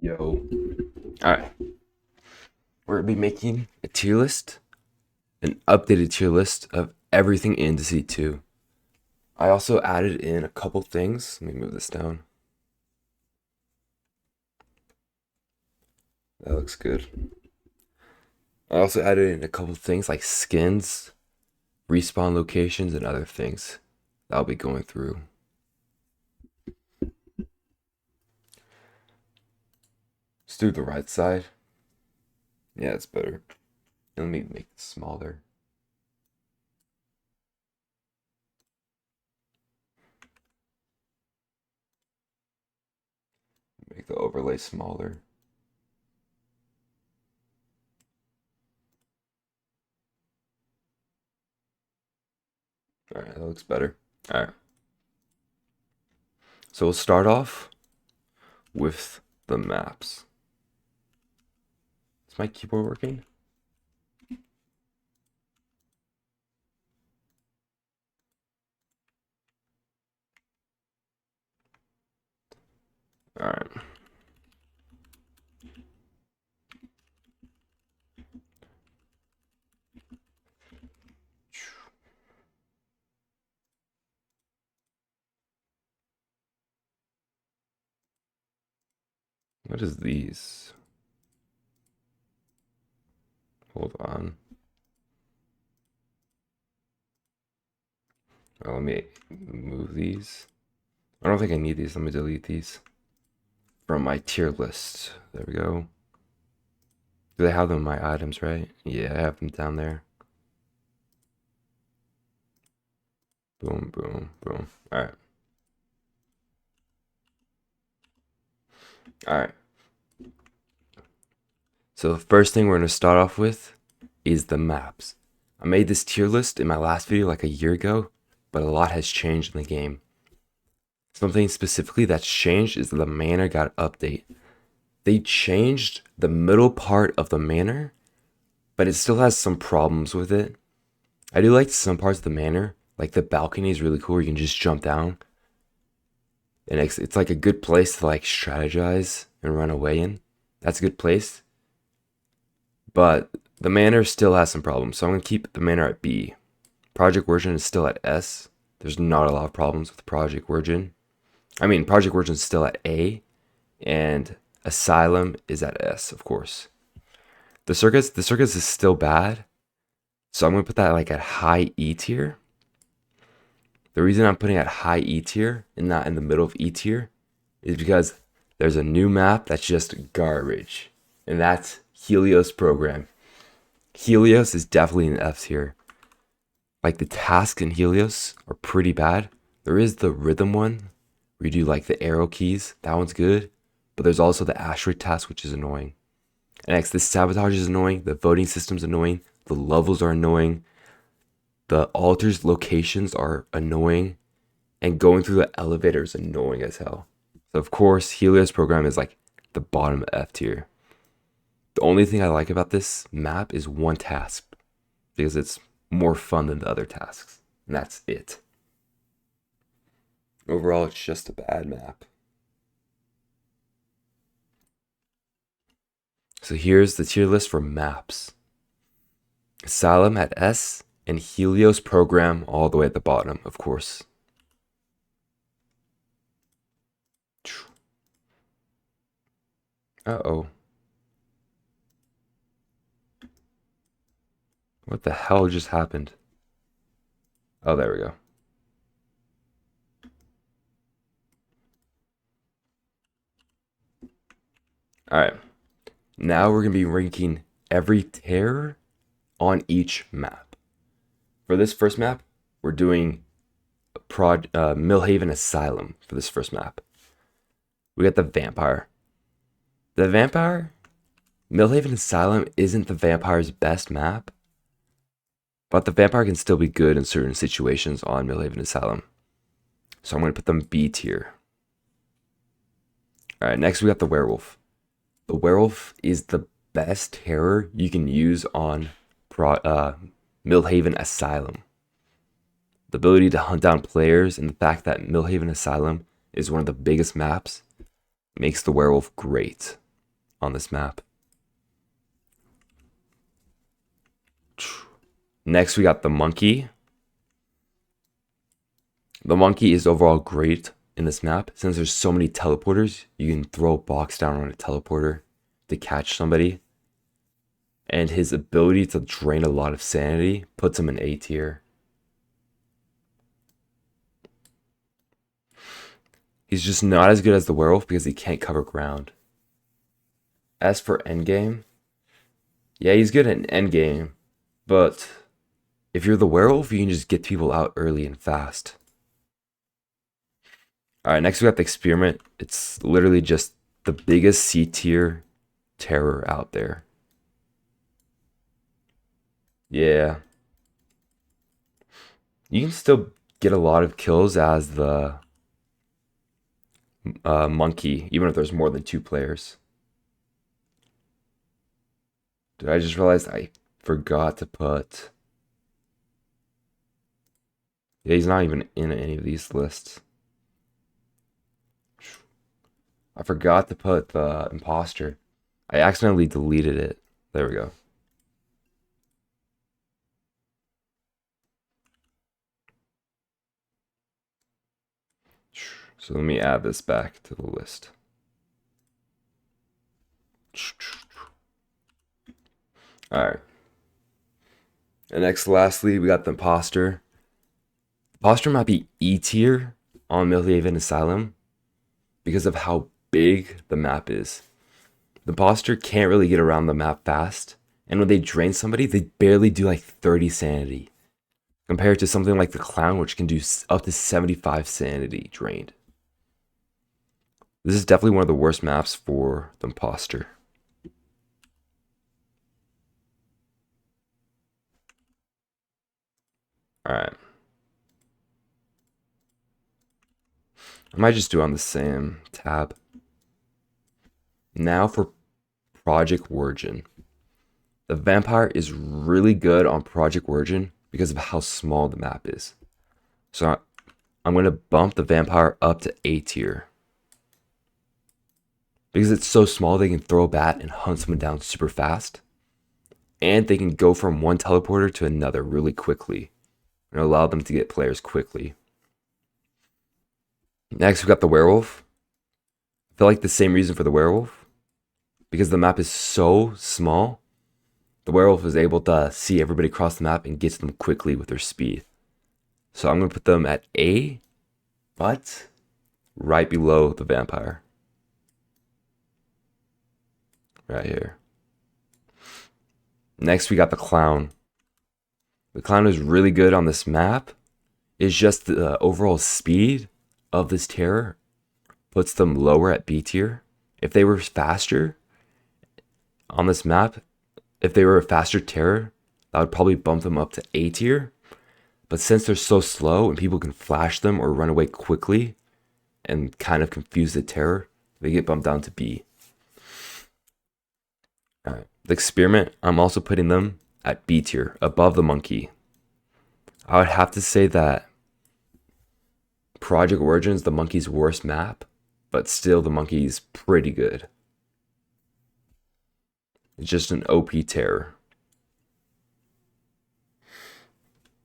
Yo. Alright. We're gonna be making a tier list, an updated tier list of everything in Deceit 2. I also added in a couple things. Let me move this down. That looks good. I also added in a couple things like skins, respawn locations, and other things that I'll be going through. Let's do the right side. Yeah, it's better. Let me make it smaller. Make the overlay smaller. Alright, that looks better. Alright. So we'll start off with the maps. Is my keyboard working? Alright. What is these? Hold on. Oh, let me move these. I don't think I need these. Let me delete these from my tier list. There we go. Do they have them in my items, right? Yeah, I have them down there. Boom, boom, boom. All right. All right. So the first thing we're going to start off with is the maps. I made this tier list in my last video like a year ago, but a lot has changed in the game. Something specifically that's changed is the manor got update. They changed the middle part of the manor, but it still has some problems with it. I do like some parts of the manor, like the balcony is really cool where you can just jump down. And it's like a good place to like strategize and run away in. That's a good place. But the manor still has some problems, so I'm going to keep the manor at B. Project Virgin is still at S. There's not a lot of problems with Project Virgin. Project Virgin is still at A, and Asylum is at S, of course. The circus is still bad, so I'm gonna put that like at high E tier. The reason I'm putting it at high E tier and not in the middle of E tier is because there's a new map that's just garbage, and that's Helios program. Helios is definitely an F tier. Like the tasks in Helios are pretty bad. There is the rhythm one where you do like the arrow keys. That one's good. But there's also the asteroid task, which is annoying. And next, the sabotage is annoying. The voting system's annoying. The levels are annoying. The altars locations are annoying. And going through the elevator is annoying as hell. So of course, Helios program is like the bottom F tier. The only thing I like about this map is one task, because it's more fun than the other tasks. And that's it. Overall, it's just a bad map. So here's the tier list for maps. Asylum at S, and Helios program all the way at the bottom, of course. Uh-oh. What the hell just happened? Oh, there we go. All right. Now we're going to be ranking every terror on each map. For this first map, we're doing Millhaven Asylum for this first map. We got the vampire. The vampire, Millhaven Asylum isn't the vampire's best map, but the vampire can still be good in certain situations on Millhaven Asylum. So I'm going to put them B tier. All right, next we got the werewolf. The werewolf is the best terror you can use on Millhaven Asylum. The ability to hunt down players and the fact that Millhaven Asylum is one of the biggest maps makes the werewolf great. on this map. Next, we got the monkey. The monkey is overall great in this map. Since there's so many teleporters, you can throw a box down on a teleporter to catch somebody. And his ability to drain a lot of sanity puts him in A tier. He's just not as good as the werewolf because he can't cover ground. As for endgame, yeah, he's good at endgame, but if you're the werewolf, you can just get people out early and fast. Alright, next we got the experiment. It's literally just the biggest C tier terror out there. Yeah. You can still get a lot of kills as the monkey, even if there's more than 2 players. Did I just realize I forgot to put... Yeah, he's not even in any of these lists. I forgot to put the imposter. I accidentally deleted it. There we go. So let me add this back to the list. Alright. And next, lastly, we got the imposter. Imposter might be E tier on Millhaven Asylum because of how big the map is. The imposter can't really get around the map fast, and when they drain somebody, they barely do like 30 sanity, compared to something like the clown, which can do up to 75 sanity drained. This is definitely one of the worst maps for the imposter. Alright. I might just do it on the same tab. Now for Project Virgin. The vampire is really good on Project Virgin because of how small the map is. So I'm going to bump the vampire up to A tier. Because it's so small, they can throw a bat and hunt someone down super fast. And they can go from one teleporter to another really quickly. And allow them to get players quickly. Next, we got the werewolf. I feel like the same reason for the werewolf. Because the map is so small, the werewolf is able to see everybody across the map and get to them quickly with their speed. So I'm going to put them at A, but right below the vampire. Right here. Next, we got the clown. The clown is really good on this map. It's just the overall speed of this terror puts them lower at B tier. If they were faster on this map, if they were a faster terror, that would probably bump them up to A tier. But since they're so slow and people can flash them or run away quickly and kind of confuse the terror, they get bumped down to B. Alright. The experiment, I'm also putting them at B tier, above the monkey. I would have to say that Project Origin is the monkey's worst map, but still the monkey's pretty good. It's just an OP terror.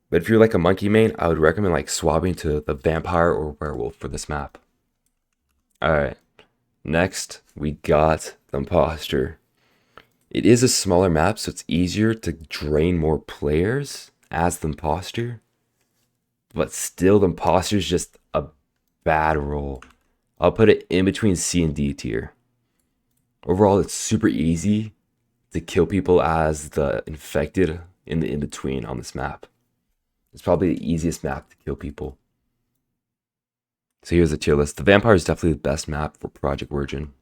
But if you're like a monkey main, I would recommend like swapping to the vampire or werewolf for this map. Alright, next we got the imposter. It is a smaller map, so it's easier to drain more players as the imposter. But still, the imposter is just a bad role. I'll put it in between C and D tier. Overall, it's super easy to kill people as the infected in the in-between on this map. It's probably the easiest map to kill people. So here's the tier list. The vampire is definitely the best map for Project Virgin.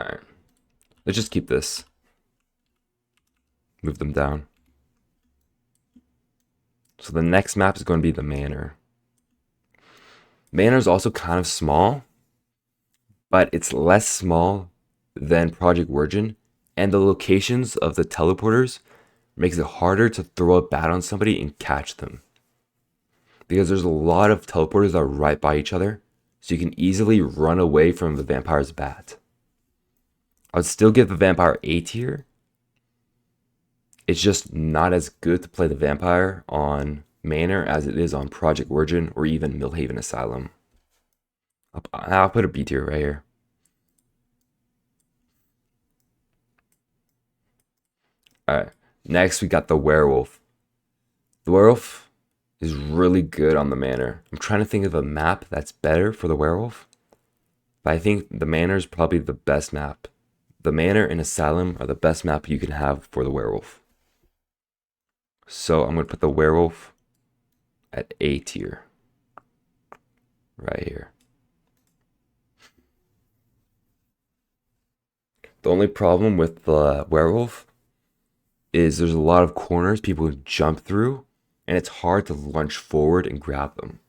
Alright. Let's just keep this. Move them down. So the next map is going to be the Manor. Manor is also kind of small, but it's less small than Project Virgin, and the locations of the teleporters makes it harder to throw a bat on somebody and catch them. Because there's a lot of teleporters that are right by each other, so you can easily run away from the vampire's bat. I would still give the vampire A tier. It's just not as good to play the vampire on Manor as it is on Project Origin or even Millhaven Asylum. I'll put a B tier right here. Alright, next we got the werewolf. The werewolf is really good on the Manor. I'm trying to think of a map that's better for the werewolf, but I think the Manor is probably the best map. The Manor and Asylum are the best map you can have for the werewolf. So I'm going to put the werewolf at A tier. Right here. The only problem with the werewolf is there's a lot of corners people can jump through, and it's hard to lunge forward and grab them.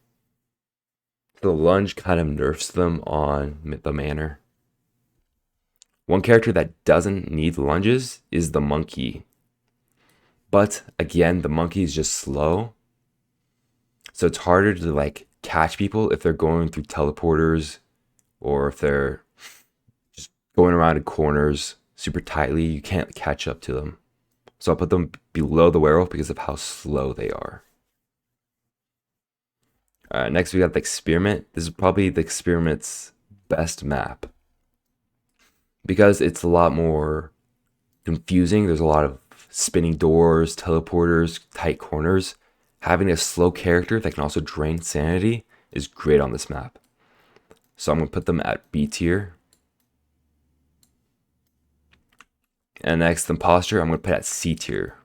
The lunge kind of nerfs them on the Manor. One character that doesn't need lunges is the monkey. But again, the monkey is just slow. So it's harder to like catch people if they're going through teleporters or if they're just going around in corners super tightly. You can't catch up to them. So I'll put them below the werewolf because of how slow they are. Next we got the experiment. This is probably the experiment's best map because it's a lot more confusing. There's a lot of spinning doors, teleporters, tight corners. Having a slow character that can also drain sanity is great on this map. So I'm going to put them at B tier. And next, imposter, I'm going to put at C tier.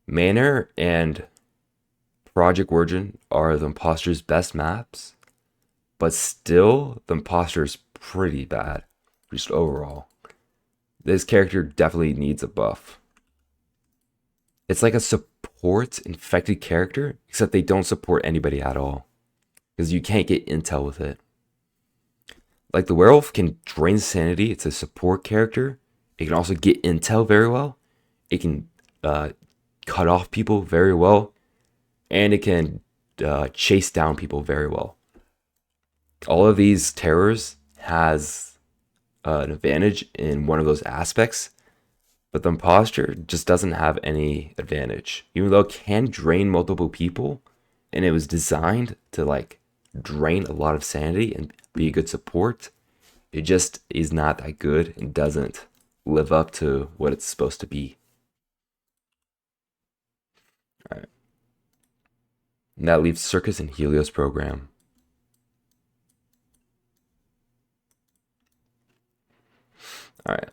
Manor and Project Origin are the imposter's best maps, but still, the imposter is pretty bad, just overall. This character definitely needs a buff. It's like a support infected character, except they don't support anybody at all, because you can't get intel with it. Like the werewolf can drain sanity, it's a support character. It can also get intel very well. It can cut off people very well, and it can chase down people very well. All of these terrors has an advantage in one of those aspects, but the imposter just doesn't have any advantage. Even though it can drain multiple people, and it was designed to like drain a lot of sanity and be a good support, it just is not that good and doesn't live up to what it's supposed to be. All right. And that leaves Circus and Helios program. All right.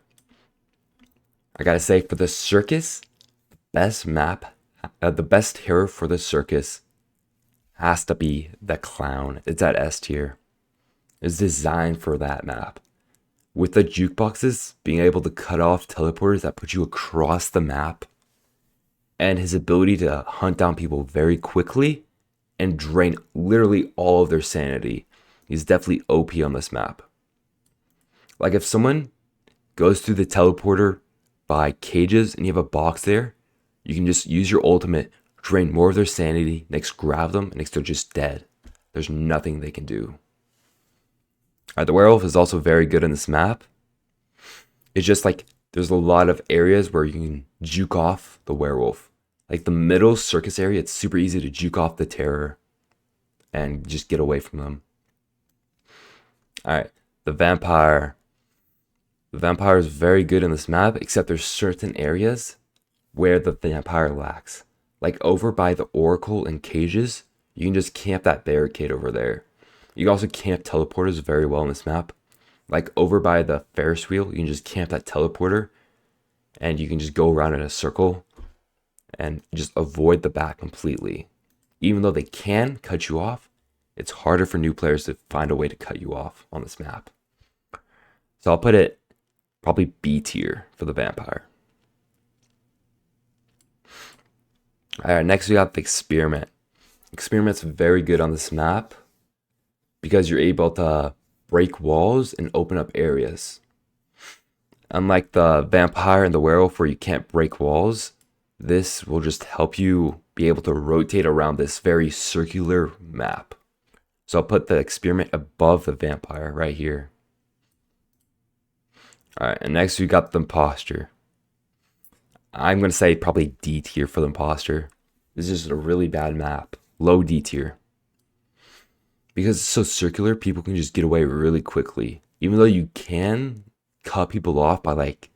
I gotta say, for the Circus, best map, the best hero for the Circus has to be the Clown. It's at S tier. It's designed for that map. With the jukeboxes, being able to cut off teleporters that put you across the map, and his ability to hunt down people very quickly and drain literally all of their sanity, is definitely OP on this map. Like if someone goes through the teleporter by cages and you have a box there, you can just use your ultimate, drain more of their sanity, next grab them, and next they're just dead. There's nothing they can do. Alright, the werewolf is also very good in this map. It's just like there's a lot of areas where you can juke off the werewolf. Like the middle circus area, it's super easy to juke off the terror and just get away from them. Alright, the vampire. The vampire is very good in this map, except there's certain areas where the vampire lacks. Like over by the oracle and cages, you can just camp that barricade over there. You can also camp teleporters very well in this map. Like over by the Ferris wheel, you can just camp that teleporter and you can just go around in a circle and just avoid the bat completely. Even though they can cut you off, it's harder for new players to find a way to cut you off on this map. So I'll put it probably B tier for the vampire. Alright, next we got the experiment. Experiment's very good on this map because you're able to break walls and open up areas. Unlike the vampire and the werewolf where you can't break walls, this will just help you be able to rotate around this very circular map. So I'll put the experiment above the vampire right here. All right, and next we got the imposter. I'm gonna say probably D tier for the imposter. This is just a really bad map. Low D tier. Because it's so circular, people can just get away really quickly. Even though you can cut people off by like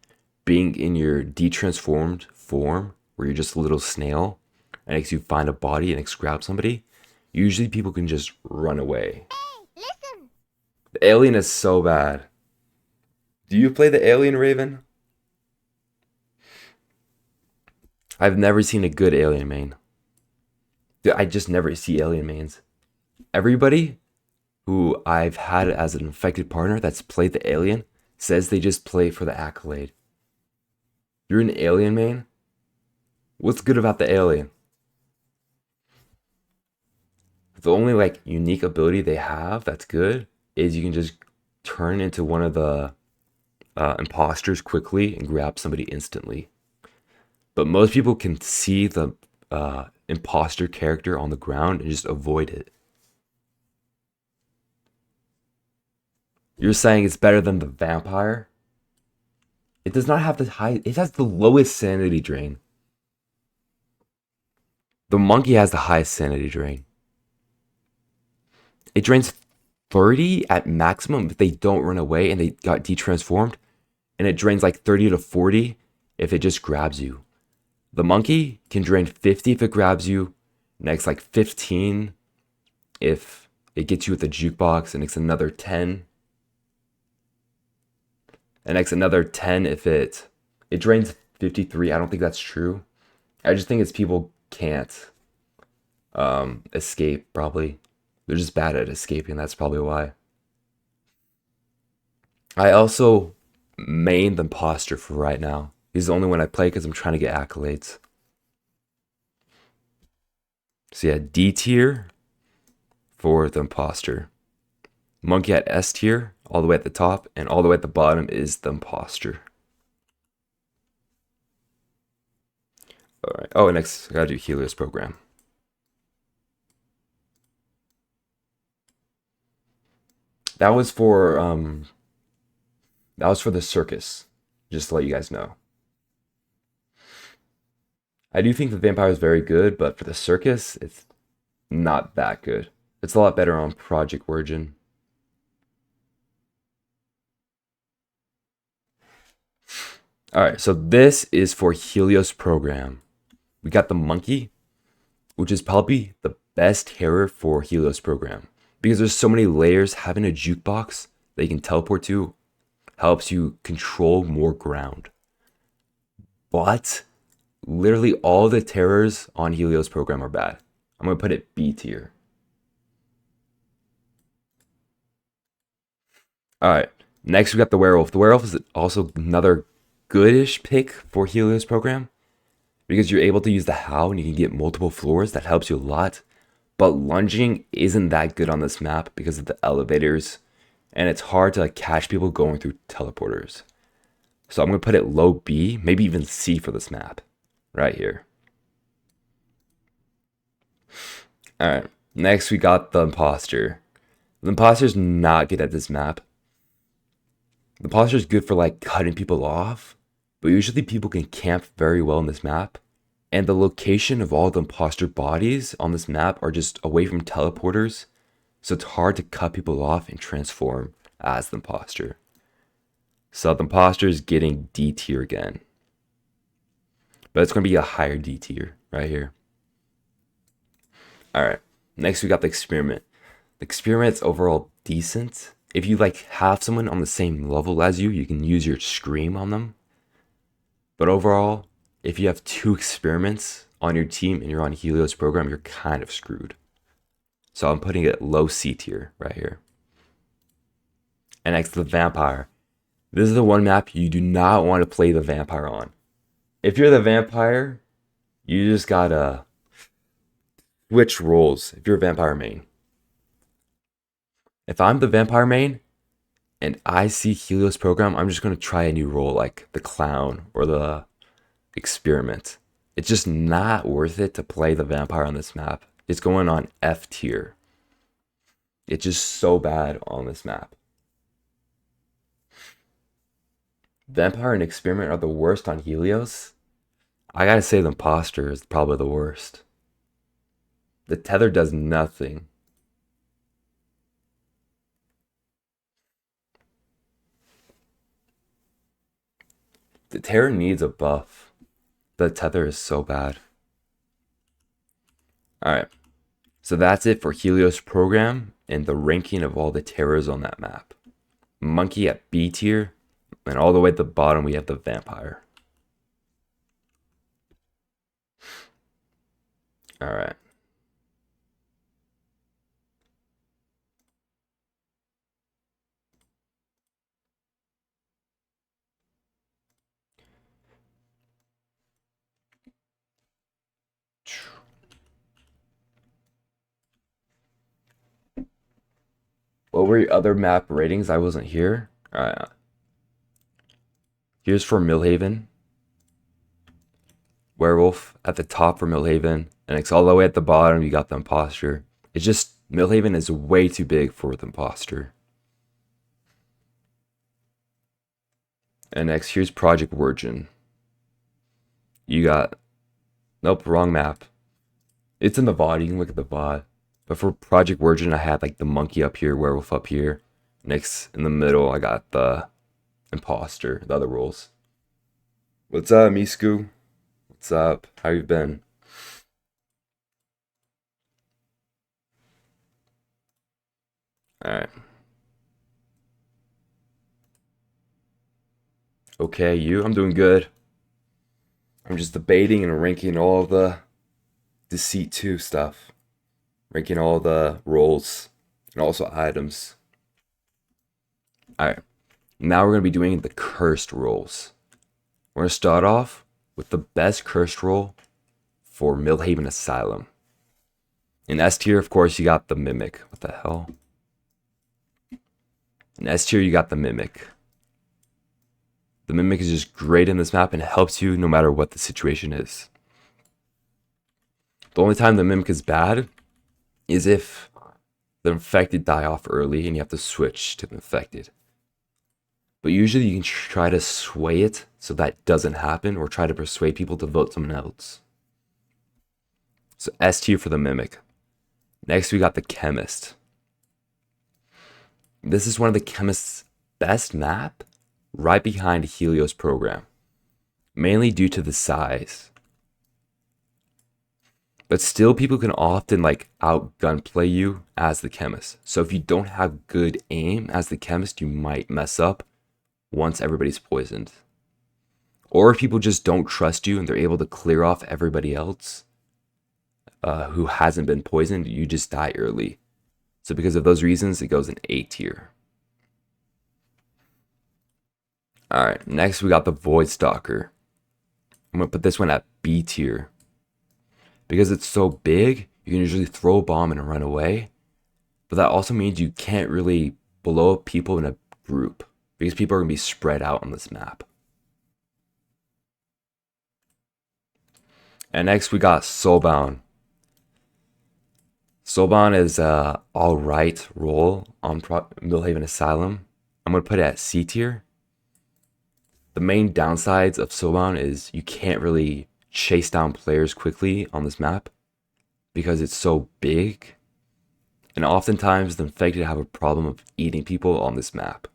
being in your detransformed form, where you're just a little snail, and next you find a body and grab somebody, usually people can just run away. Hey, listen! The alien is so bad. Do you play the alien, Raven? I've never seen a good alien main. Dude, I just never see alien mains. Everybody who I've had as an infected partner that's played the alien says they just play for the accolade. You're an alien main? What's good about the alien? The only like unique ability they have that's good is you can just turn into one of the imposters quickly and grab somebody instantly. But most people can see the imposter character on the ground and just avoid it. You're saying it's better than the vampire? It does not have the high. It has the lowest sanity drain. The monkey has the highest sanity drain. It drains 30 at maximum if they don't run away and they got detransformed. And it drains like 30 to 40 if it just grabs you. The monkey can drain 50 if it grabs you. Next, like 15 if it gets you with the jukebox. And next, another 10. And next, another 10 if it drains 53. I don't think that's true. I just think it's people can't escape, probably. They're just bad at escaping. That's probably why. I also main the imposter for right now. He's the only one I play because I'm trying to get accolades. So yeah, D tier for the imposter. Monkey at S tier, all the way at the top, and all the way at the bottom is the imposter. Alright. Oh, and next I gotta do Helios program. That was for the circus. Just to let you guys know. I do think the vampire is very good, but for the circus, it's not that good. It's a lot better on Project Origin. Alright, so this is for Helios program. We got the monkey, which is probably the best terror for Helios program. Because there's so many layers, having a jukebox that you can teleport to helps you control more ground. But literally all the terrors on Helios program are bad. I'm going to put it B tier. Alright, next we got the werewolf. The werewolf is also another goodish pick for Helios program because you're able to use the how and you can get multiple floors. That helps you a lot. But lunging isn't that good on this map because of the elevators and it's hard to catch people going through teleporters. So I'm going to put it low B, maybe even C for this map right here. Alright, next we got the imposter. The imposter's not good at this map. The imposter is good for like cutting people off, but usually people can camp very well in this map. And the location of all the imposter bodies on this map are just away from teleporters, so it's hard to cut people off and transform as the imposter. So the imposter is getting D tier again. But it's going to be a higher D tier right here. Alright, next we got the experiment. The experiment's overall decent. If you like have someone on the same level as you, you can use your scream on them. But overall, if you have 2 experiments on your team and you're on Helios program, you're kind of screwed. So I'm putting it low C tier right here. And next, the vampire. This is the one map you do not want to play the vampire on. If you're the vampire, you just gotta switch roles if you're a vampire main. If I'm the vampire main and I see Helios program, I'm just going to try a new role like the clown or the experiment. It's just not worth it to play the vampire on this map. It's going on F tier. It's just so bad on this map. Vampire and Experiment are the worst on Helios. I gotta say, the Imposter is probably the worst. The Tether does nothing. The Terror needs a buff. The Tether is so bad. Alright, so that's it for Helios program and the ranking of all the terrors on that map. Monkey at B tier, and all the way at the bottom we have the Vampire. Alright. What were your other map ratings? I wasn't here. Alright. Here's for Millhaven. Werewolf at the top for Millhaven. And it's all the way at the bottom, you got the Imposter. It's just, Millhaven is way too big for the Imposter. And next, here's Project Virgin. You got, nope, wrong map. It's in the VOD, you can look at the VOD. But for Project Virgin, I had like the monkey up here, werewolf up here. Next, in the middle, I got the Imposter, the other roles. What's up, Misku? What's up? How you been? Alright. Okay, you? I'm doing good. I'm just debating and ranking all the Deceit 2 stuff. Ranking all the roles and also items. Alright. Now we're going to be doing the cursed roles. We're going to start off with the best cursed role for Millhaven Asylum. In S tier, of course, you got the Mimic. What the hell? In S tier, you got the Mimic. The Mimic is just great in this map and helps you no matter what the situation is. The only time the Mimic is bad is if the infected die off early and you have to switch to the infected. But usually you can try to sway it so that doesn't happen, or try to persuade people to vote someone else. So S tier for the Mimic. Next we got the Chemist. This is one of the Chemist's best map, right behind Helios program. Mainly due to the size. But still, people can often like out gunplay you as the Chemist. So if you don't have good aim as the Chemist, you might mess up once everybody's poisoned. Or if people just don't trust you and they're able to clear off everybody else who hasn't been poisoned, you just die early. So because of those reasons, it goes in A tier. Alright, next we got the Void Stalker. I'm going to put this one at B tier. Because it's so big, you can usually throw a bomb and run away. But that also means you can't really blow up people in a group, because people are going to be spread out on this map. And next we got Soulbound. Soulbound is a alright role on Millhaven Asylum. I'm going to put it at C tier. The main downsides of Soulbound is you can't really chase down players quickly on this map because it's so big. And oftentimes the infected have a problem of eating people on this map.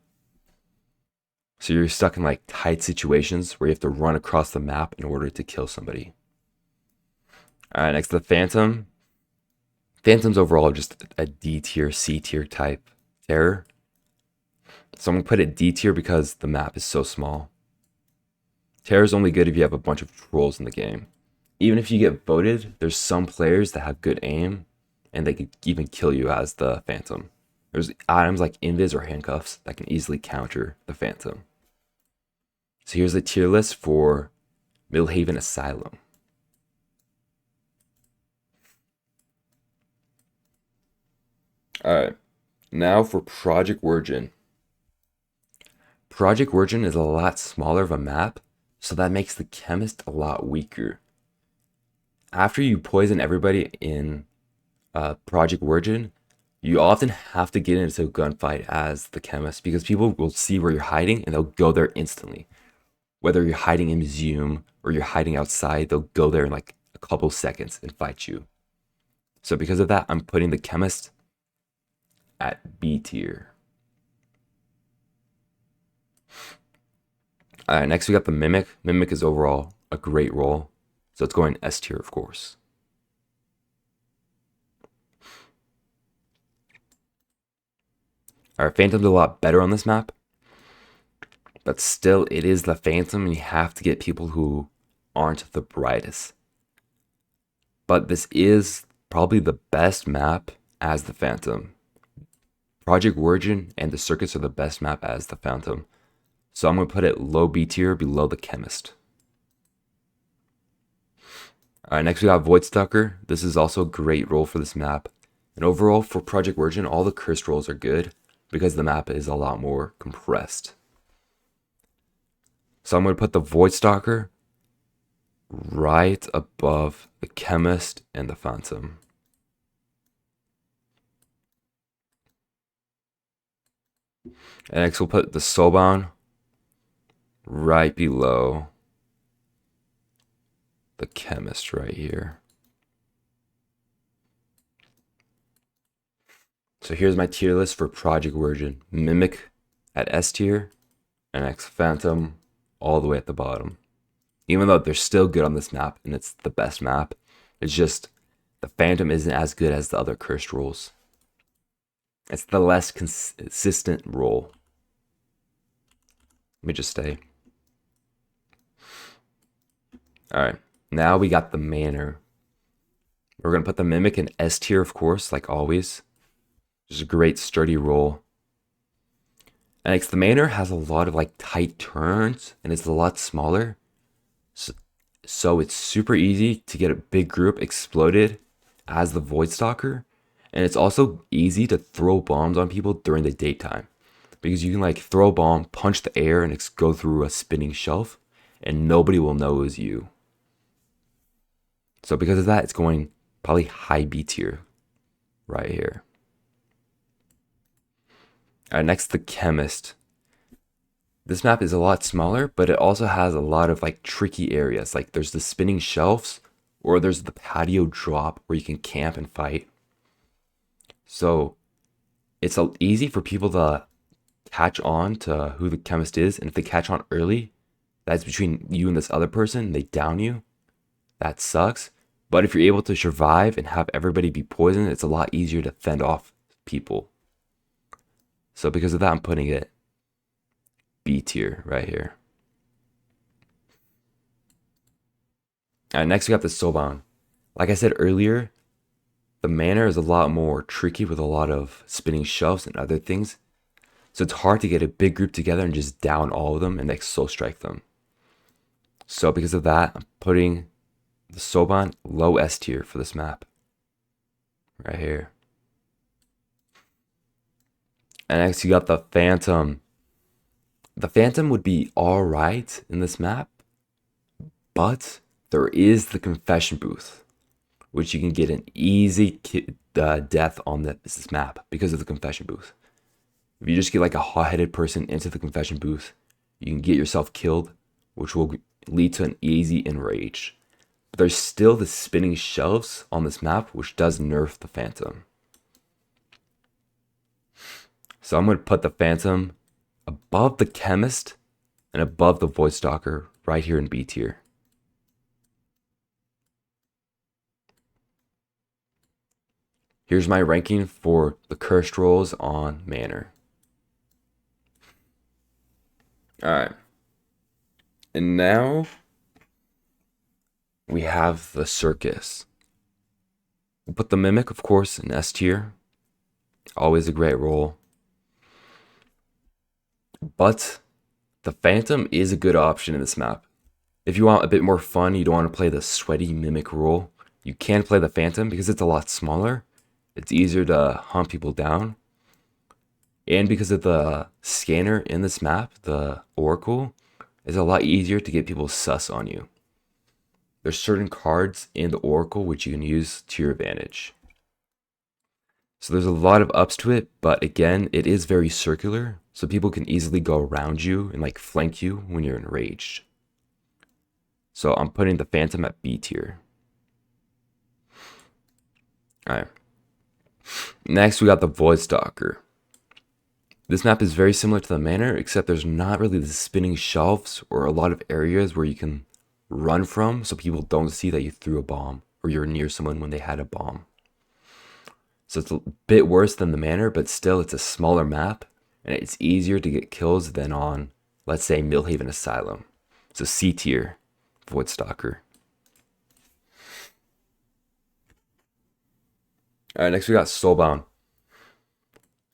So you're stuck in like tight situations where you have to run across the map in order to kill somebody. Alright, next the Phantom. Phantom's overall just a D tier, C tier type terror. So I'm going to put it D tier because the map is so small. Terror is only good if you have a bunch of trolls in the game. Even if you get voted, there's some players that have good aim and they can even kill you as the Phantom. There's items like Invis or Handcuffs that can easily counter the Phantom. So here's the tier list for Millhaven Asylum. Alright, now for Project Virgin. Project Virgin is a lot smaller of a map, so that makes the Chemist a lot weaker. After you poison everybody in Project Virgin, You often have to get into a gunfight as the chemist because people will see where you're hiding and they'll go there instantly. Whether you're hiding in a museum or you're hiding outside, they'll go there in like a couple seconds and fight you. So because of that, I'm putting the chemist at B tier. All right, next we got the mimic. Mimic is overall a great role, so it's going S tier, of course. All right, Phantom's a lot better on this map, but still, it is the Phantom, and you have to get people who aren't the brightest. But this is probably the best map as the Phantom. Project Origin and the Circus are the best map as the Phantom. So I'm going to put it low B tier below the Chemist. Alright, next we got Void Stalker. This is also a great role for this map. And overall, for Project Origin, all the cursed roles are good because the map is a lot more compressed. So I'm going to put the Void Stalker right above the Chemist and the Phantom. And next we'll put the Soulbound right below the Chemist right here. So here's my tier list for Project Origin. Mimic at S tier, and next Phantom all the way at the bottom. Even though they're still good on this map and it's the best map, it's just the Phantom isn't as good as the other cursed roles. It's the less consistent role. Let me just stay. Alright, now we got the Manor. We're going to put the Mimic in S tier, of course, like always. Just a great sturdy role. And next, the Manor has a lot of like tight turns and it's a lot smaller. So it's super easy to get a big group exploded as the Void Stalker. And it's also easy to throw bombs on people during the daytime. Because you can like throw a bomb, punch the air, and go through a spinning shelf. And nobody will know it was you. So because of that, it's going probably high B tier right here. Alright, next the Chemist. This map is a lot smaller, but it also has a lot of like tricky areas. Like there's the spinning shelves, or there's the patio drop where you can camp and fight. So it's easy for people to catch on to who the Chemist is, and if they catch on early, that's between you and this other person, they down you. That sucks. But if you're able to survive and have everybody be poisoned, it's a lot easier to fend off people. So because of that, I'm putting it B tier right here. Alright, next we got the Soulbound. Like I said earlier, the Manor is a lot more tricky with a lot of spinning shelves and other things. So it's hard to get a big group together and just down all of them and like soul strike them. So because of that, I'm putting the Soulbound low S tier for this map. Right here. And next you got the Phantom. The Phantom would be alright in this map, but there is the confession booth, which you can get an easy death on this map because of the confession booth. If you just get like a hot-headed person into the confession booth, you can get yourself killed, which will lead to an easy enrage. But there's still the spinning shelves on this map, which does nerf the Phantom. So I'm going to put the Phantom above the Chemist and above the Void Stalker right here in B tier. Here's my ranking for the cursed roles on Manor. Alright. And now we have the Circus. We'll put the Mimic, of course, in S tier. Always a great role. But the Phantom is a good option in this map. If you want a bit more fun, you don't want to play the sweaty Mimic role, you can play the Phantom because it's a lot smaller. It's easier to hunt people down. And because of the scanner in this map, the Oracle, it's a lot easier to get people sus on you. There's certain cards in the Oracle which you can use to your advantage. So there's a lot of ups to it, but again, it is very circular, so people can easily go around you and like flank you when you're enraged. So I'm putting the Phantom at B tier. Alright. Next, we got the Void Stalker. This map is very similar to the Manor, except there's not really the spinning shelves or a lot of areas where you can run from so people don't see that you threw a bomb or you're near someone when they had a bomb. So it's a bit worse than the Manor, but still it's a smaller map and it's easier to get kills than on, let's say, Millhaven Asylum. So C tier, Void Stalker. Alright, next we got Soulbound.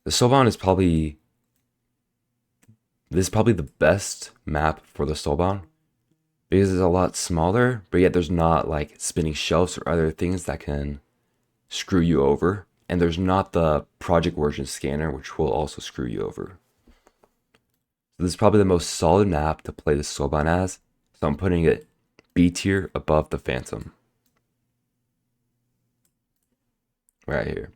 The Soulbound is probably the best map for the Soulbound because it's a lot smaller, but yet there's not like spinning shelves or other things that can screw you over. And there's not the Project Version scanner, which will also screw you over. So this is probably the most solid map to play the Soulbound as. So I'm putting it B tier above the Phantom. Right here.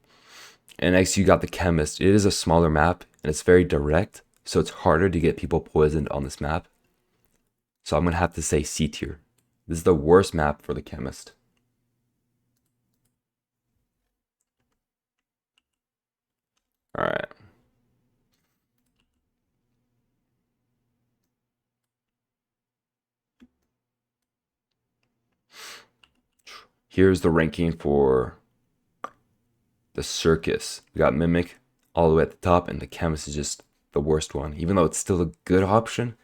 And next you got the Chemist. It is a smaller map and it's very direct, so it's harder to get people poisoned on this map. So I'm going to have to say C tier. This is the worst map for the Chemist. Alright. Here's the ranking for the Circus. We got Mimic all the way at the top, and the Chemist is just the worst one. Even though it's still a good option,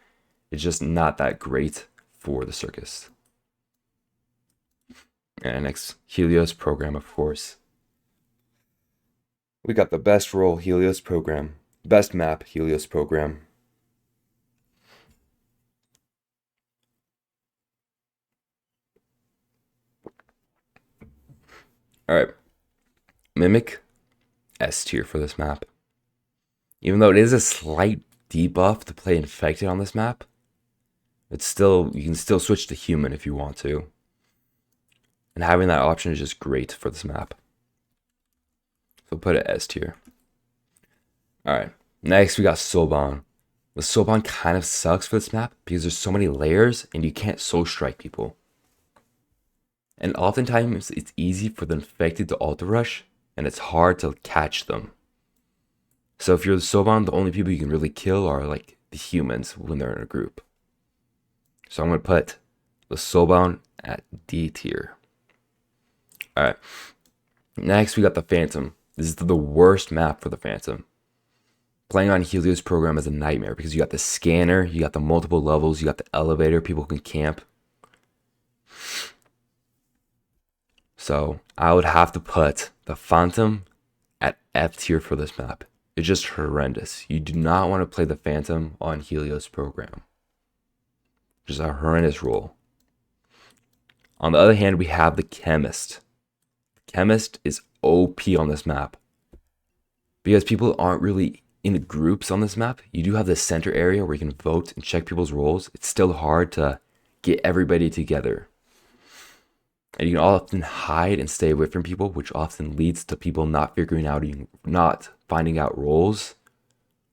it's just not that great for the Circus. And next, Helios Program, of course. We got the best role, Helios Program. Best map, Helios Program. Alright. Mimic, S tier for this map. Even though it is a slight debuff to play Infected on this map, it's still, you can still switch to Human if you want to. And having that option is just great for this map. So put it S tier. Alright, next we got Soulbound. The Soulbound kind of sucks for this map because there's so many layers and you can't soul strike people. And oftentimes it's easy for the Infected to auto rush and it's hard to catch them. So if you're the Soulbound, the only people you can really kill are like the humans when they're in a group. So I'm going to put the Soulbound at D tier. Alright, next we got the Phantom. This is the worst map for the Phantom. Playing on Helios Program is a nightmare because you got the scanner, you got the multiple levels, you got the elevator, people can camp. So I would have to put the Phantom at F tier for this map. It's just horrendous. You do not want to play the Phantom on Helios Program. Just a horrendous role. On the other hand, we have the Chemist. The Chemist is OP on this map. Because people aren't really in groups on this map. You do have the center area where you can vote and check people's roles. It's still hard to get everybody together. And you can often hide and stay away from people, which often leads to people not finding out roles,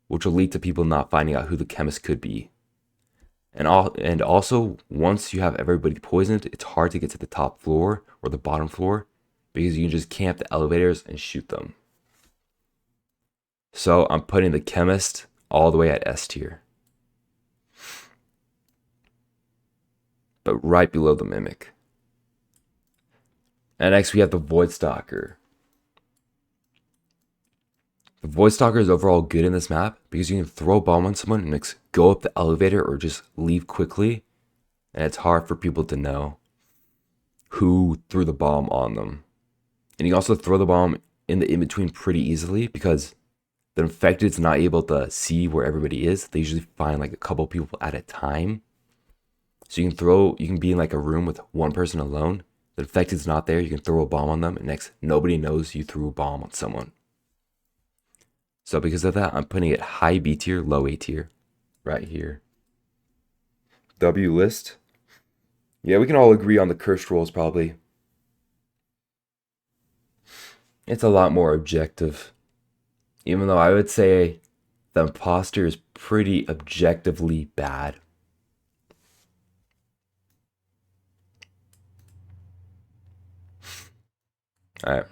which will lead to people not finding out who the Chemist could be. And also, once you have everybody poisoned, it's hard to get to the top floor or the bottom floor because you can just camp the elevators and shoot them. So I'm putting the Chemist all the way at S tier. But right below the Mimic. And next we have the Void Stalker. The Void Stalker is overall good in this map because you can throw a bomb on someone and go up the elevator or just leave quickly. And it's hard for people to know who threw the bomb on them. And you can also throw the bomb in the in-between pretty easily because the Infected is not able to see where everybody is. They usually find like a couple people at a time. So you can be in like a room with one person alone. The Infected's not there, you can throw a bomb on them, and next, nobody knows you threw a bomb on someone. So because of that, I'm putting it high B tier, low A tier, right here. W list. Yeah, we can all agree on the cursed roles probably. It's a lot more objective. Even though I would say the imposter is pretty objectively bad. Alright.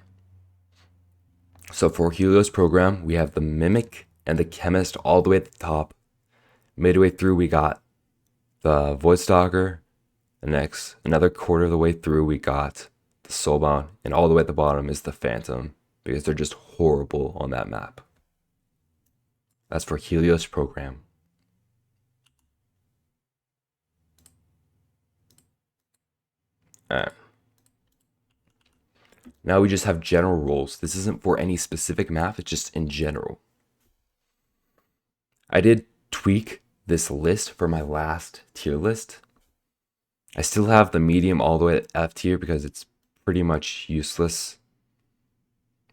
So for Helios program, we have the mimic and the chemist all the way at the top. Midway through, we got the voice stalker. The next, another quarter of the way through, we got the soulbound, and all the way at the bottom is the phantom because they're just horrible on that map. That's for Helios program. Alright. Now we just have general rules. This isn't for any specific map, it's just in general. I did tweak this list for my last tier list. I still have the medium all the way at F tier because it's pretty much useless.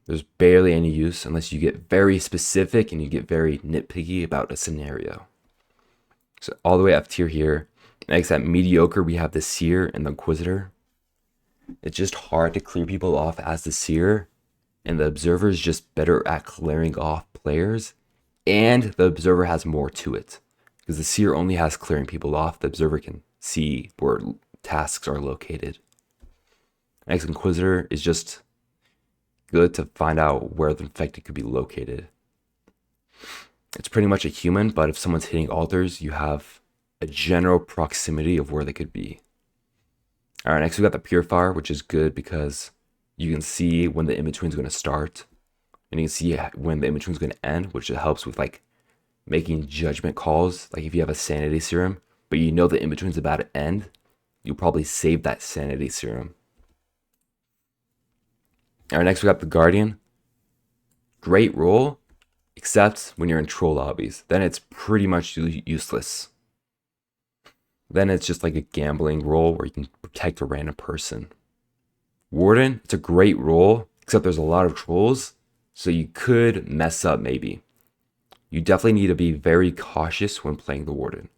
There's barely any use unless you get very specific and you get very nitpicky about a scenario. So all the way F tier here. Next at mediocre, we have the seer and the inquisitor. It's just hard to clear people off as the seer, and the observer is just better at clearing off players, and the observer has more to it because the seer only has clearing people off. The observer can see where tasks are located. Next, inquisitor is just good to find out where the infected could be located. It's pretty much a human, but if someone's hitting altars, you have a general proximity of where they could be. All right, next we got the purifier, which is good because you can see when the in-between is going to start, and you can see when the in-between is going to end, which helps with like making judgment calls. Like if you have a sanity serum, but you know the in-between is about to end, you'll probably save that sanity serum. All right, next we got the guardian. Great role, except when you're in troll lobbies. Then it's pretty much useless. Then it's just like a gambling role where you can protect a random person. Warden, it's a great role, except there's a lot of trolls, so you could mess up maybe. You definitely need to be very cautious when playing the warden.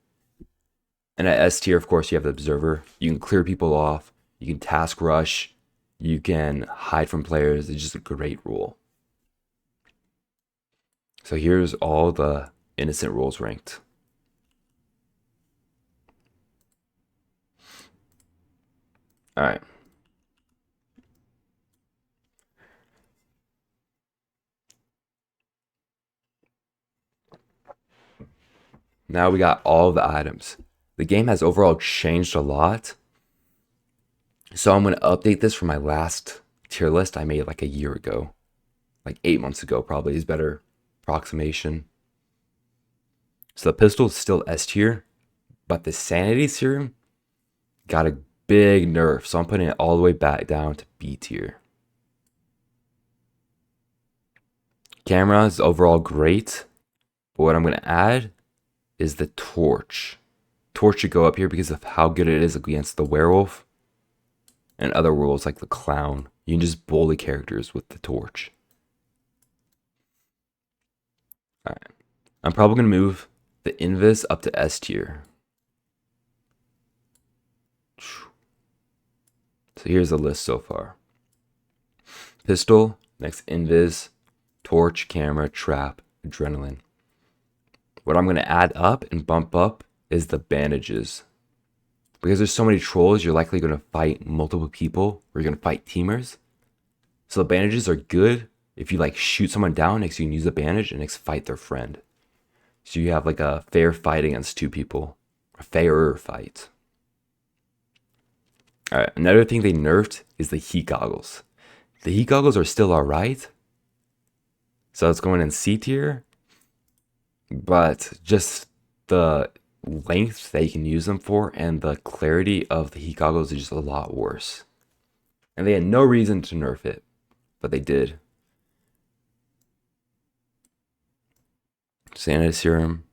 And at S tier, of course, you have the observer. You can clear people off, you can task rush, you can hide from players. It's just a great role. So here's all the innocent roles ranked. All right. Now we got all the items. The game has overall changed a lot. So I'm going to update this from my last tier list I made like a year ago. Like 8 months ago probably is better approximation. So the pistol is still S tier, but the sanity serum got a big nerf. So I'm putting it all the way back down to B tier. Camera is overall great, but what I'm going to add is the torch. Torch should go up here because of how good it is against the werewolf and other rules like the clown. You can just bully characters with the torch. Alright. I'm probably going to move the invis up to S tier. So here's the list so far. Pistol, next invis, torch, camera, trap, adrenaline. What I'm going to add up and bump up is the bandages. Because there's so many trolls, you're likely going to fight multiple people, or you're going to fight teamers. So the bandages are good if you like shoot someone down, next you can use the bandage and next fight their friend. So you have like a fair fight against two people. A fairer fight. Alright, another thing they nerfed is the heat goggles. The heat goggles are still alright. So it's going in C tier. But just the length that you can use them for and the clarity of the heat goggles is just a lot worse. And they had no reason to nerf it, but they did. Sanity serum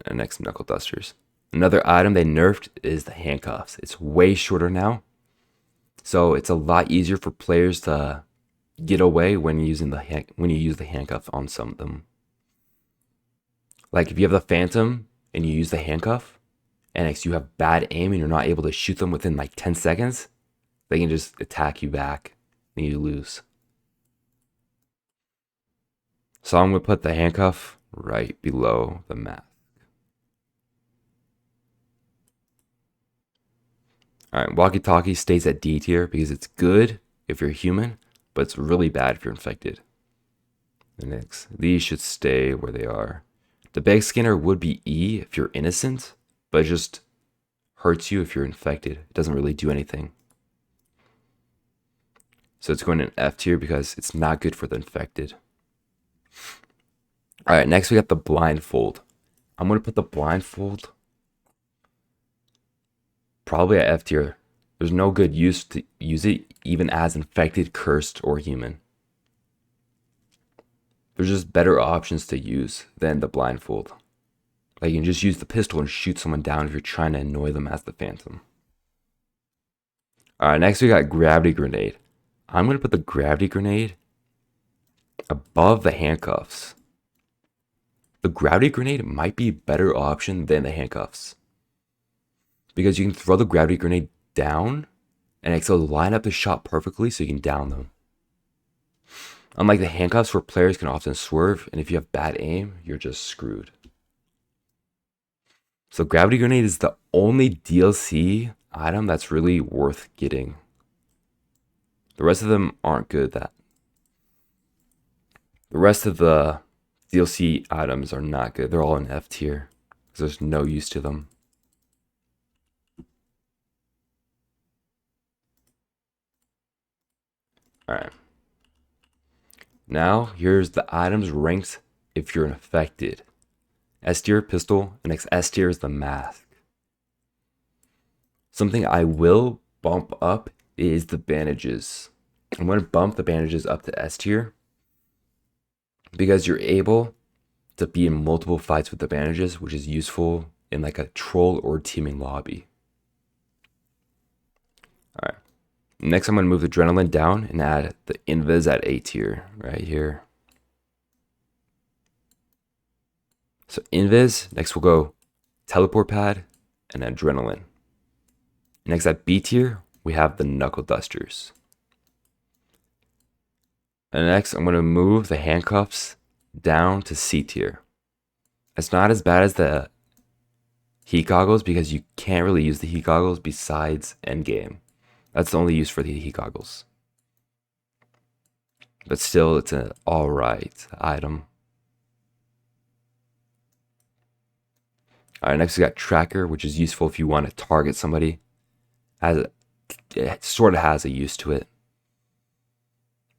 and next knuckle dusters. Another item they nerfed is the handcuffs. It's way shorter now, so it's a lot easier for players to get away when using when you use the handcuff on some of them. Like if you have the phantom and you use the handcuff, and if you have bad aim and you're not able to shoot them within like 10 seconds, they can just attack you back and you lose. So I'm going to put the handcuff right below the mask. Alright, walkie-talkie stays at D tier because it's good if you're human, but it's really bad if you're infected. The next, these should stay where they are. The bag scanner would be E if you're innocent, but it just hurts you if you're infected. It doesn't really do anything. So it's going in F tier because it's not good for the infected. Alright, next we got the blindfold. I'm going to put the blindfold probably at F tier. There's no good use to use it even as infected, cursed, or human. There's just better options to use than the blindfold. Like you can just use the pistol and shoot someone down if you're trying to annoy them as the Phantom. Alright, next we got gravity grenade. I'm going to put the gravity grenade above the handcuffs. The gravity grenade might be a better option than the handcuffs, because you can throw the gravity grenade down and it'll line up the shot perfectly so you can down them. Unlike the handcuffs where players can often swerve, and if you have bad aim, you're just screwed. So gravity grenade is the only DLC item that's really worth getting. The rest of them aren't good. The rest of the DLC items are not good. They're all in F tier because there's no use to them. Alright. Now, here's the items ranked if you're infected. S tier, pistol, and next S tier is the mask. Something I will bump up is the bandages. I'm going to bump the bandages up to S tier because you're able to be in multiple fights with the bandages, which is useful in like a troll or teaming lobby. Alright. Next, I'm going to move the adrenaline down and add the invis at A tier right here. So invis, next we'll go teleport pad and adrenaline. Next at B tier, we have the knuckle dusters. And next, I'm going to move the handcuffs down to C tier. It's not as bad as the heat goggles because you can't really use the heat goggles besides endgame. That's the only use for the heat goggles. But still, it's an alright item. Alright, next we got tracker, which is useful if you want to target somebody. It sort of has a use to it.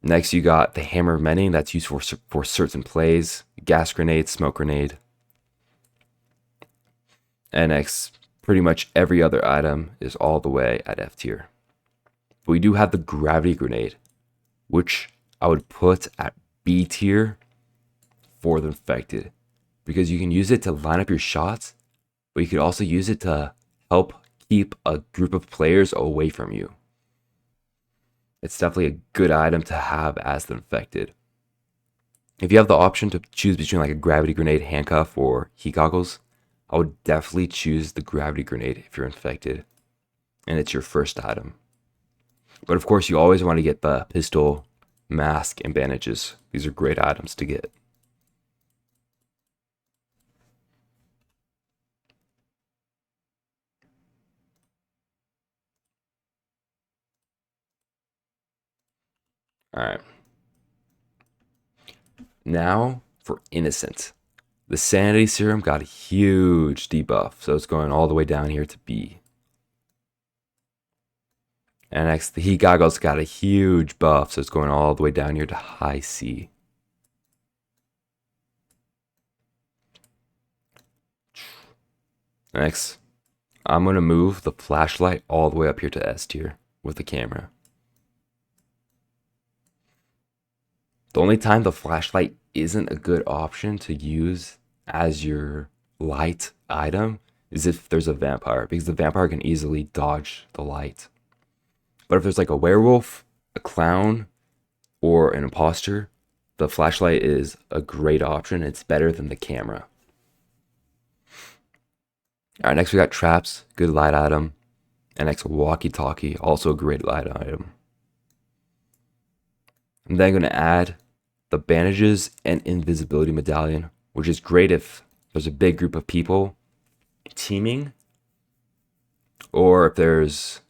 Next, you got the hammer of mending. That's useful for certain plays. Gas grenade, smoke grenade. And next, pretty much every other item is all the way at F tier. But we do have the gravity grenade, which I would put at B tier for the infected, because you can use it to line up your shots, but you could also use it to help keep a group of players away from you. It's definitely a good item to have as the infected. If you have the option to choose between like a gravity grenade, handcuff, or heat goggles, I would definitely choose the gravity grenade if you're infected and it's your first item. But of course, you always want to get the pistol, mask, and bandages. These are great items to get. Alright. Now for innocent. The sanity serum got a huge debuff, so it's going all the way down here to B. And next, the heat goggles got a huge buff, so it's going all the way down here to high C. Next, I'm going to move the flashlight all the way up here to S tier with the camera. The only time the flashlight isn't a good option to use as your light item is if there's a vampire, because the vampire can easily dodge the light. But if there's like a werewolf, a clown, or an imposter, the flashlight is a great option. It's better than the camera. Alright, next we got traps, good light item. And next, walkie-talkie, also a great light item. I'm then going to add the bandages and invisibility medallion, which is great if there's a big group of people teaming, or if there's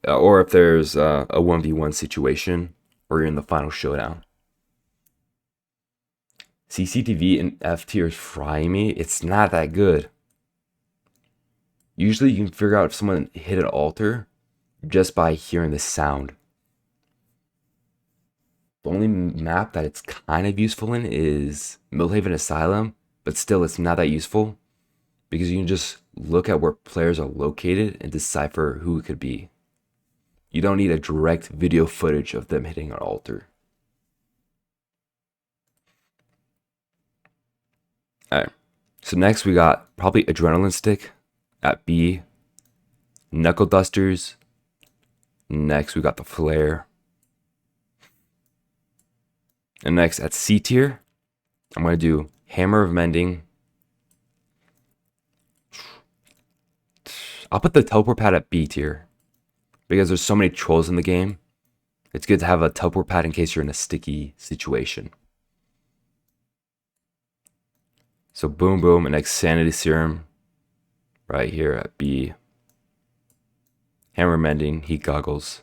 a 1v1 situation or you're in the final showdown. CCTV and F tier is frying me. It's not that good. Usually you can figure out if someone hit an altar just by hearing the sound. The only map that it's kind of useful in is Millhaven Asylum, but still it's not that useful because you can just look at where players are located and decipher who it could be. You don't need a direct video footage of them hitting an altar. Alright, so next we got probably Adrenaline Stick at B, Knuckle Dusters. Next we got the Flare. And next at C tier, I'm going to do Hammer of Mending. I'll put the teleport pad at B tier because there's so many trolls in the game. It's good to have a teleport pad in case you're in a sticky situation. So boom, boom, and next Sanity Serum right here at B. Hammer Mending, Heat Goggles.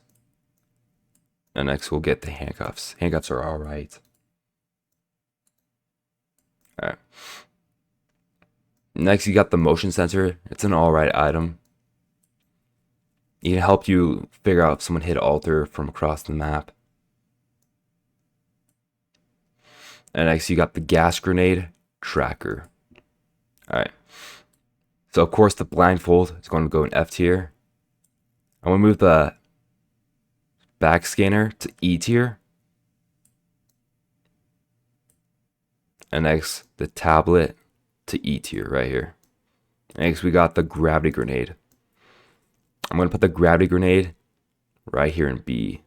And next we'll get the Handcuffs. Handcuffs are alright. Alright. Next you got the Motion Sensor. It's an alright item. It can help you figure out if someone hit altar from across the map. And next you got the Gas Grenade Tracker. Alright. So of course the blindfold is going to go in F tier. I'm going to move the back scanner to E tier. And next the tablet to E tier right here. Next we got the Gravity Grenade. I'm going to put the Gravity Grenade right here in B.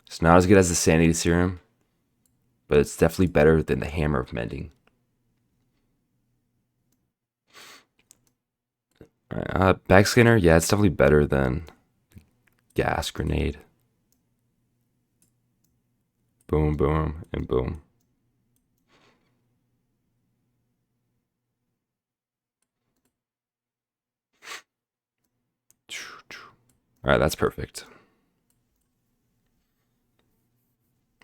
It's not as good as the Sanity Serum, but it's definitely better than the Hammer of Mending. Alright, backscanner, yeah, it's definitely better than Gas Grenade. Boom, boom, and boom. Alright, that's perfect.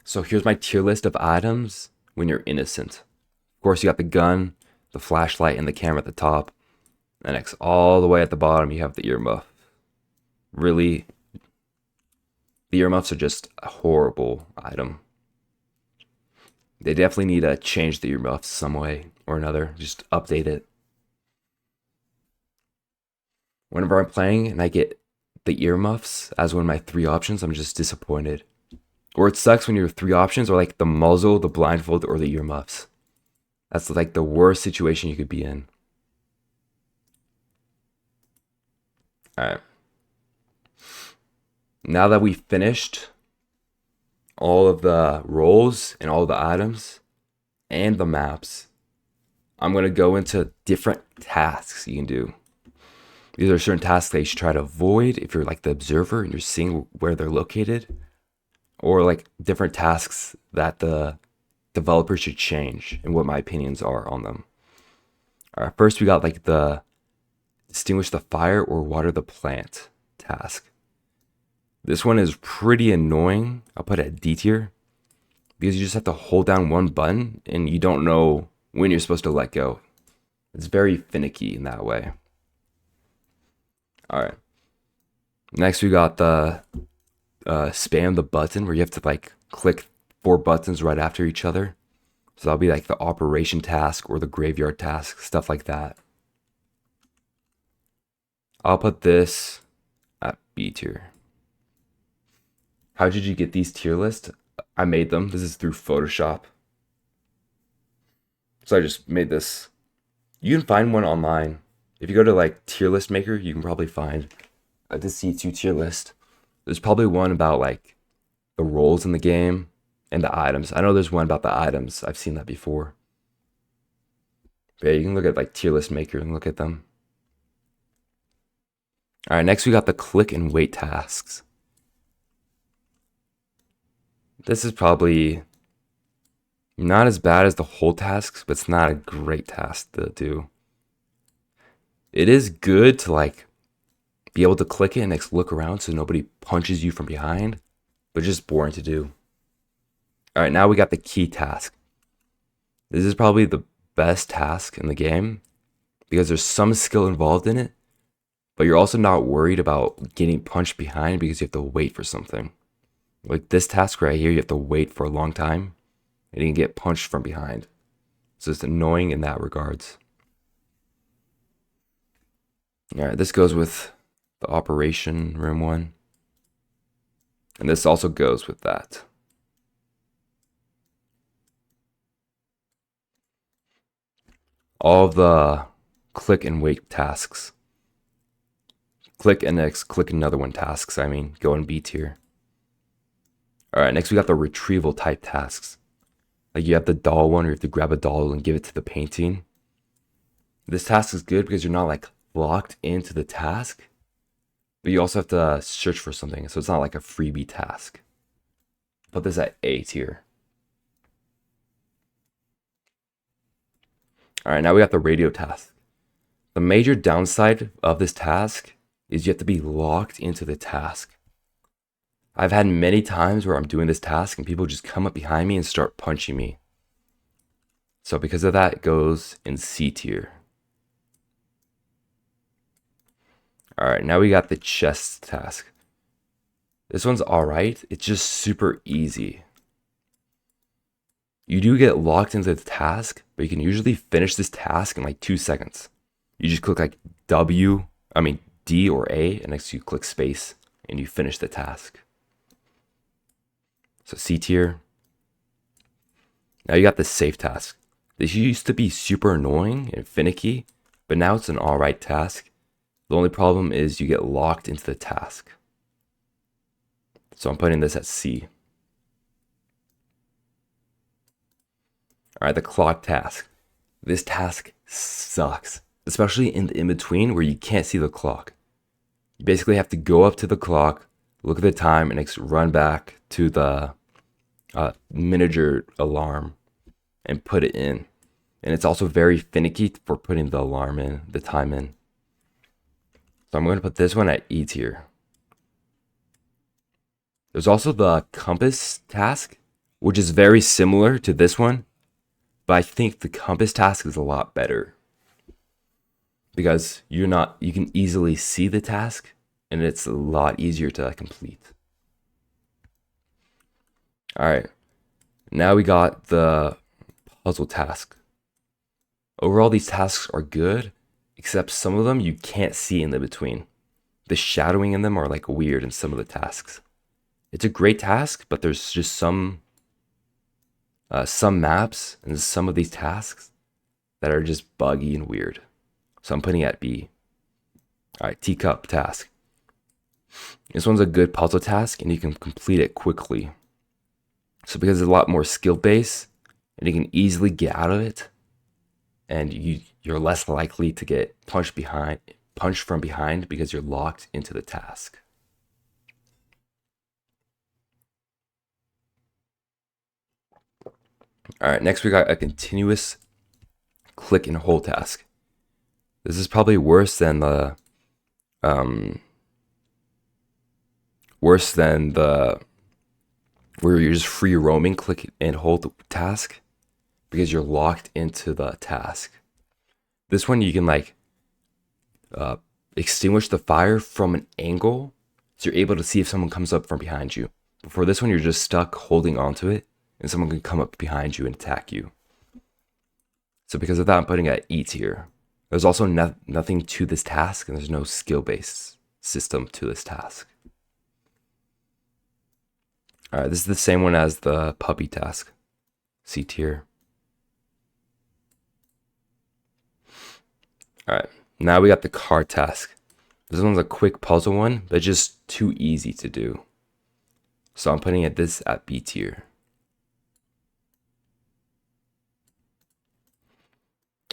So here's my tier list of items when you're innocent. Of course, you got the gun, the flashlight, and the camera at the top. And next, all the way at the bottom, you have the earmuff. Really, the earmuffs are just a horrible item. They definitely need to change the earmuffs some way or another. Just update it. Whenever I'm playing and I get the earmuffs as one of my 3 options, I'm just disappointed. Or it sucks when your 3 options are like the muzzle, the blindfold, or the earmuffs. That's like the worst situation you could be in. Alright. Now that we've finished all of the roles and all the items and the maps, I'm going to go into different tasks you can do. These are certain tasks that you should try to avoid if you're like the observer and you're seeing where they're located, or like different tasks that the developer should change and what my opinions are on them. All right, first we got like the extinguish the fire or water the plant task. This one is pretty annoying. I'll put it at D tier because you just have to hold down one button and you don't know when you're supposed to let go. It's very finicky in that way. All right. Next, we got the spam the button where you have to like click 4 buttons right after each other. So that'll be like the operation task or the graveyard task, stuff like that. I'll put this at B tier. How did you get these tier lists? I made them. This is through Photoshop. So I just made this. You can find one online. If you go to like tier list maker, you can probably find a Deceit 2 tier list. There's probably one about like the roles in the game and the items. I know there's one about the items. I've seen that before. But yeah, you can look at like tier list maker and look at them. All right, next we got the click and wait tasks. This is probably not as bad as the whole tasks, but it's not a great task to do. It is good to like be able to click it and like look around so nobody punches you from behind, but just boring to do. All right, now we got the key task. This is probably the best task in the game because there's some skill involved in it, but you're also not worried about getting punched behind because you have to wait for something. Like this task right here, you have to wait for a long time and you can get punched from behind. So it's annoying in that regards. All right, this goes with the operation room one. And this also goes with that. All of the click and wait tasks. Click and next, click another one tasks, go in B tier. All right, next we got the retrieval type tasks. Like you have the doll one, or you have to grab a doll and give it to the painting. This task is good because you're not like locked into the task, but you also have to search for something. So it's not like a freebie task. Put this at A tier. All right, now we got the radio task. The major downside of this task is you have to be locked into the task. I've had many times where I'm doing this task and people just come up behind me and start punching me. So because of that, it goes in C tier. All right, now we got the chest task. This one's all right. It's just super easy. You do get locked into the task, but you can usually finish this task in like 2 seconds. You just click like D or A, and next you click space and you finish the task. So C tier. Now you got the safe task. This used to be super annoying and finicky, but now it's an all right task. The only problem is you get locked into the task. So I'm putting this at C. All right, the clock task. This task sucks, especially in the in-between where you can't see the clock. You basically have to go up to the clock, look at the time, and run back to the miniature alarm and put it in. And it's also very finicky for putting the alarm in, the time in. So I'm going to put this one at E tier. There's also the compass task, which is very similar to this one, but I think the compass task is a lot better because you can easily see the task and it's a lot easier to complete. All right, now we got the puzzle task. Overall, these tasks are good, except some of them you can't see in the between. The shadowing in them are like weird in some of the tasks. It's a great task, but there's just some maps and some of these tasks that are just buggy and weird. So I'm putting it at B. All right, teacup task. This one's a good puzzle task and you can complete it quickly. So because it's a lot more skill based and you can easily get out of it, and you're less likely to get punched from behind because you're locked into the task. All right, next we got a continuous click and hold task. This is probably worse than the where you're just free roaming click and hold task because you're locked into the task. This one you can extinguish the fire from an angle, so you're able to see if someone comes up from behind you. Before this one, you're just stuck holding onto it, and someone can come up behind you and attack you. So because of that, I'm putting it at E tier. There's also nothing to this task, and there's no skill-based system to this task. All right, this is the same one as the puppy task. C tier. All right, now we got the car task. This one's a quick puzzle one, but just too easy to do. So I'm putting this at B tier.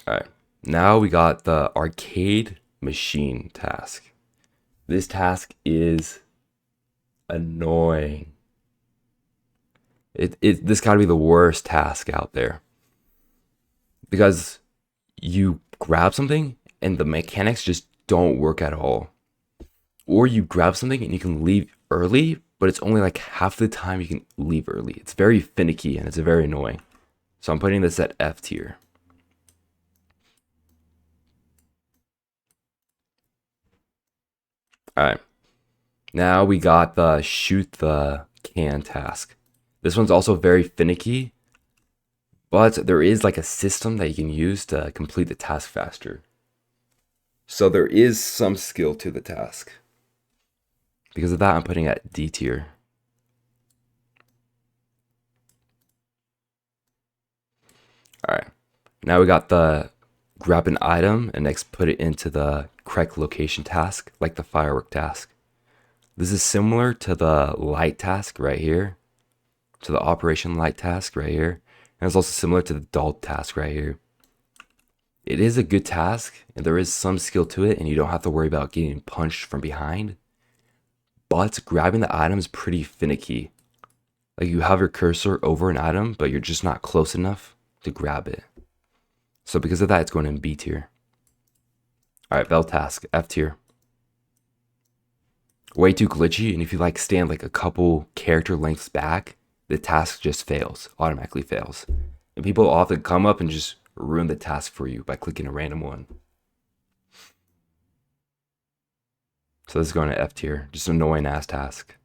All right, now we got the arcade machine task. This task is annoying. This gotta be the worst task out there because you grab something and the mechanics just don't work at all. Or you grab something and you can leave early, but it's only like half the time you can leave early. It's very finicky and it's very annoying. So I'm putting this at F tier. All right. Now we got the shoot the can task. This one's also very finicky, but there is like a system that you can use to complete the task faster. So there is some skill to the task. Because of that, I'm putting it at D tier. All right. Now we got the grab an item and next put it into the correct location task, like the firework task. This is similar to the light task right here, to the operation light task right here. And it's also similar to the dull task right here. It is a good task and there is some skill to it and you don't have to worry about getting punched from behind. But grabbing the item is pretty finicky. Like you have your cursor over an item, but you're just not close enough to grab it. So because of that, it's going in B tier. All right, Vel task, F tier. Way too glitchy, and if you like stand like a couple character lengths back, the task just fails, automatically fails. And people often come up and just ruin the task for you by clicking a random one. So this is going to F tier, just an annoying ass task.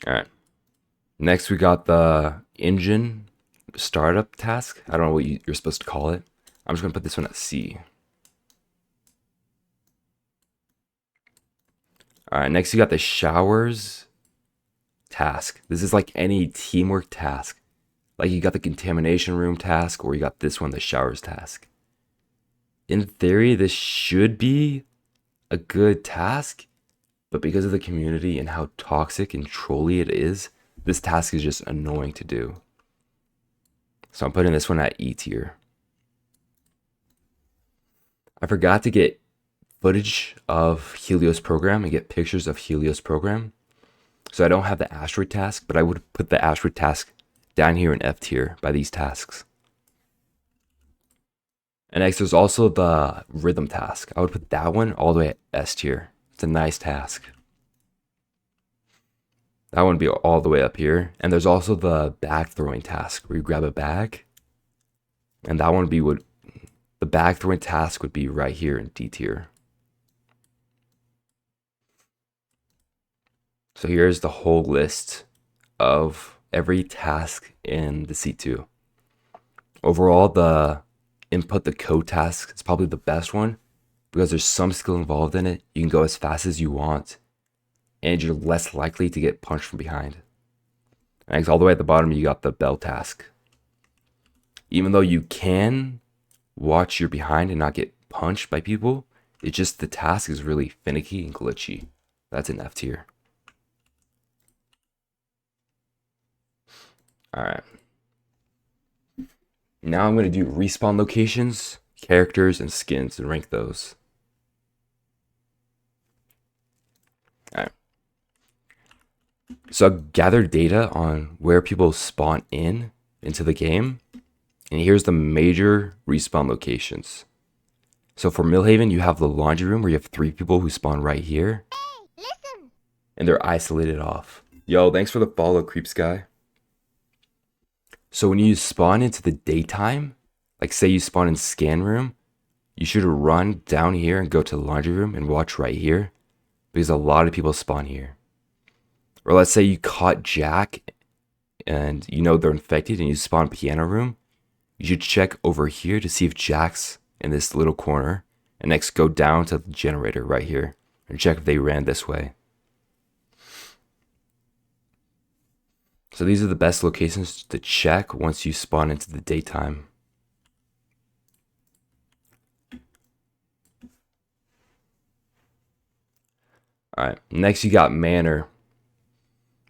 All right. Next, we got the engine startup task. I don't know what you're supposed to call it. I'm just going to put this one at C. All right, next you got the showers task. This is like any teamwork task. Like you got the contamination room task, or you got this one, the showers task. In theory, this should be a good task, but because of the community and how toxic and trolly it is, this task is just annoying to do. So I'm putting this one at E tier. I forgot to get footage of Helios program and get pictures of Helios program. So I don't have the asteroid task, but I would put the asteroid task down here in F tier by these tasks. And next there's also the rhythm task. I would put that one all the way at S tier. It's a nice task. That one would be all the way up here. And there's also the bag throwing task where you grab a bag. And that one would be the bag throwing task would be right here in D tier. So here's the whole list of every task in Deceit 2. Overall, the input the code task is probably the best one because there's some skill involved in it. You can go as fast as you want and you're less likely to get punched from behind. Next, all the way at the bottom, you got the bell task. Even though you can watch your behind and not get punched by people, it's just the task is really finicky and glitchy. That's an F tier. All right. Now I'm going to do respawn locations, characters, and skins and rank those. All right. So I gathered data on where people spawn into the game. And here's the major respawn locations. So for Millhaven, you have the laundry room where you have 3 people who spawn right here. Hey, listen. And they're isolated off. Yo, thanks for the follow, Creeps Guy. So when you spawn into the daytime, like say you spawn in scan room, you should run down here and go to the laundry room and watch right here because a lot of people spawn here. Or let's say you caught Jack and you know they're infected and you spawn piano room. You should check over here to see if Jack's in this little corner and next go down to the generator right here and check if they ran this way. So these are the best locations to check once you spawn into the daytime. Alright, next you got Manor.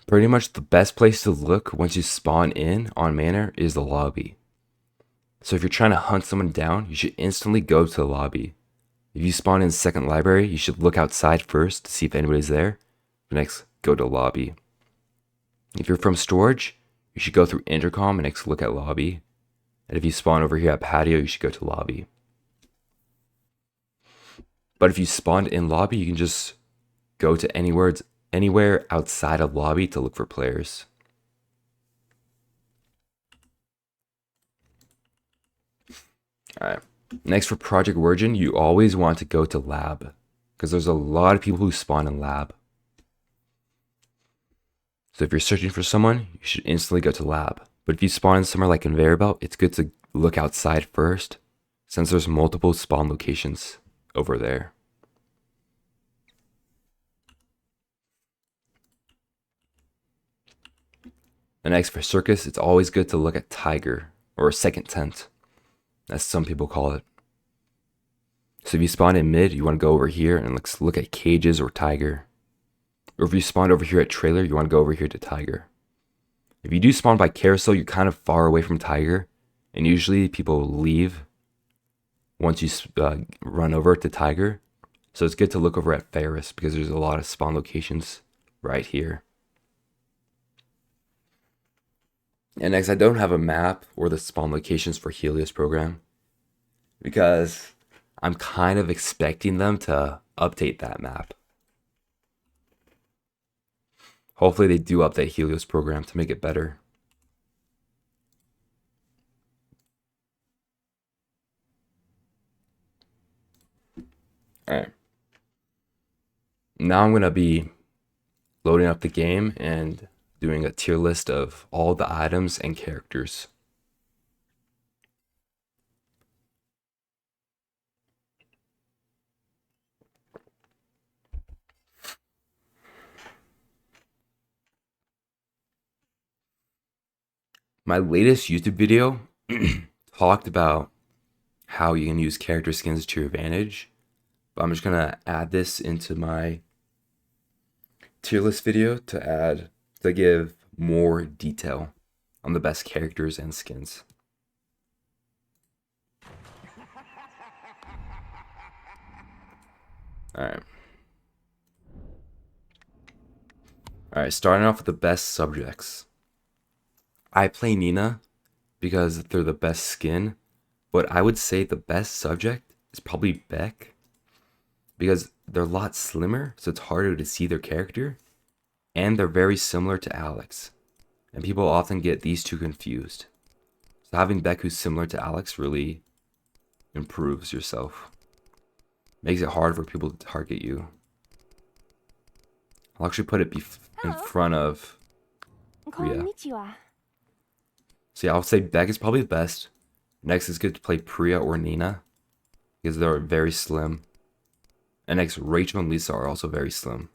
Pretty much the best place to look once you spawn in on Manor is the lobby. So if you're trying to hunt someone down, you should instantly go to the lobby. If you spawn in second library, you should look outside first to see if anybody's there. Next, go to lobby. If you're from storage, you should go through intercom and next look at lobby. And if you spawn over here at patio, you should go to lobby. But if you spawned in lobby, you can just go to anywhere outside of lobby to look for players. Alright. Next, for Project Origin, you always want to go to lab, because there's a lot of people who spawn in lab. So if you're searching for someone, you should instantly go to lab. But if you spawn in somewhere like conveyor belt, it's good to look outside first, since there's multiple spawn locations over there. And next, for circus, it's always good to look at tiger, or a second tent, as some people call it. So if you spawn in mid, you want to go over here and look at cages or tiger. Or if you spawned over here at trailer, you want to go over here to tiger. If you do spawn by carousel, you're kind of far away from tiger, and usually people will leave once you run over to tiger. So it's good to look over at Ferris because there's a lot of spawn locations right here. And next, I don't have a map or the spawn locations for Helios program because I'm kind of expecting them to update that map. Hopefully they do update Helios program to make it better. Alright. Now I'm going to be loading up the game and doing a tier list of all the items and characters. My latest YouTube video talked about how you can use character skins to your advantage, but I'm just gonna add this into my tier list video to give more detail on the best characters and skins. Alright. Alright, starting off with the best subjects. I play Nina because they're the best skin, but I would say the best subject is probably Beck because they're a lot slimmer, so it's harder to see their character, and they're very similar to Alex, and people often get these two confused. So having Beck who's similar to Alex really improves yourself. Makes it hard for people to target you. I'll actually put it in front of Rhea. So yeah, I'll say Beck is probably the best. Next is good to play Priya or Nina because they're very slim. And next, Rachel and Lisa are also very slim.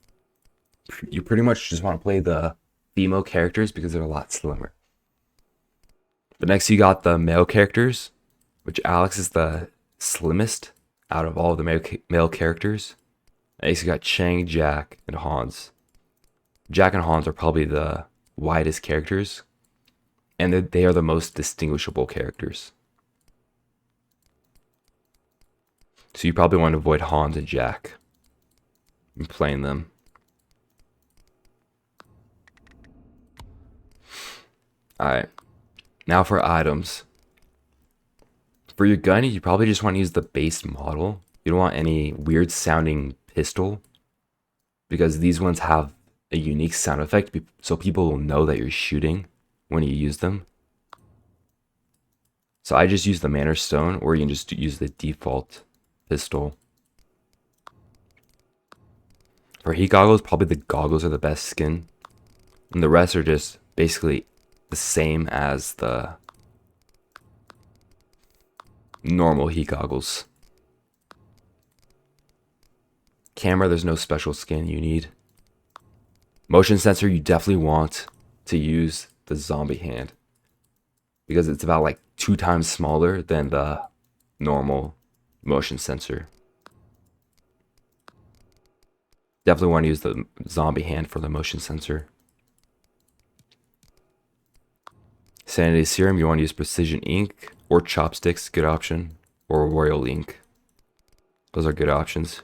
You pretty much just want to play the female characters because they're a lot slimmer. But next you got the male characters, which Alex is the slimmest out of all the male characters. Next you got Chang, Jack, and Hans. Jack and Hans are probably the widest characters, and they are the most distinguishable characters. So you probably want to avoid Hans and Jack in playing them. Alright, now for items. For your gun, you probably just want to use the base model. You don't want any weird sounding pistol because these ones have a unique sound effect so people will know that you're shooting when you use them. So I just use the Manor Stone, or you can just use the default pistol. For heat goggles, probably the goggles are the best skin, and the rest are just basically the same as the normal heat goggles. Camera, there's no special skin you need. Motion sensor, you definitely want to use the zombie hand because it's about like 2 times smaller than the normal motion sensor. Definitely want to use the zombie hand for the motion sensor. Sanity serum, you want to use precision ink Or chopsticks, good option. Or royal ink. Those are good options.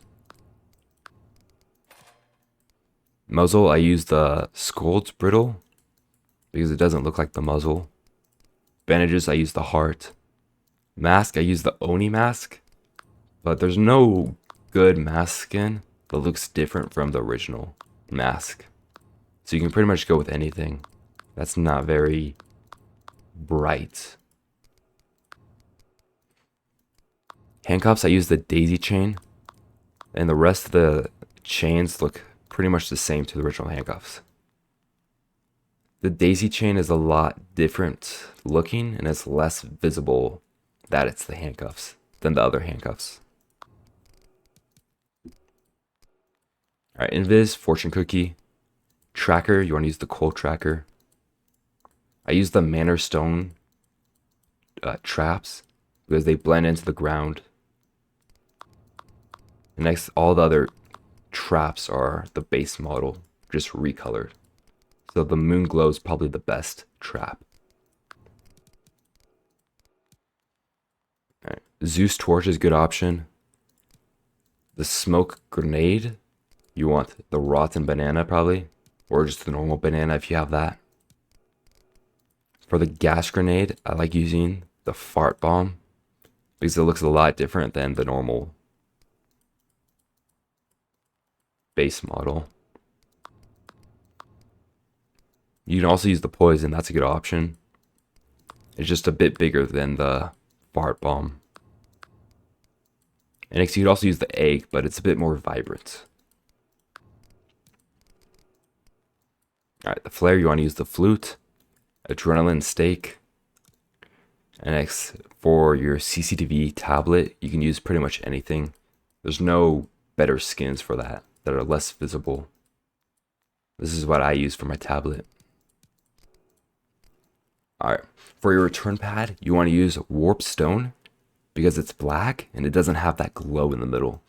Muzzle, I use the Scold's Brittle because it doesn't look like the muzzle. Bandages, I use the heart. Mask, I use the Oni mask, but there's no good mask skin that looks different from the original mask. So you can pretty much go with anything that's not very bright. Handcuffs, I use the daisy chain, and the rest of the chains look pretty much the same to the original handcuffs. The daisy chain is a lot different looking and it's less visible that it's the handcuffs than the other handcuffs. Alright, Invis, Fortune Cookie. Tracker, you want to use the Coal Tracker. I use the Manor Stone traps because they blend into the ground. And next, all the other traps are the base model, just recolored. So the Moon Glow is probably the best trap. All right. Zeus Torch is a good option. The Smoke Grenade, you want the Rotten Banana probably, or just the normal banana if you have that. For the Gas Grenade, I like using the Fart Bomb because it looks a lot different than the normal base model. You can also use the Poison, that's a good option. It's just a bit bigger than the Fart Bomb. And you could also use the Egg, but it's a bit more vibrant. Alright, the Flare, you want to use the Flute, Adrenaline Stake. And next, for your CCTV tablet, you can use pretty much anything. There's no better skins for that are less visible. This is what I use for my tablet. Alright, for your return pad, you want to use Warp Stone because it's black and it doesn't have that glow in the middle.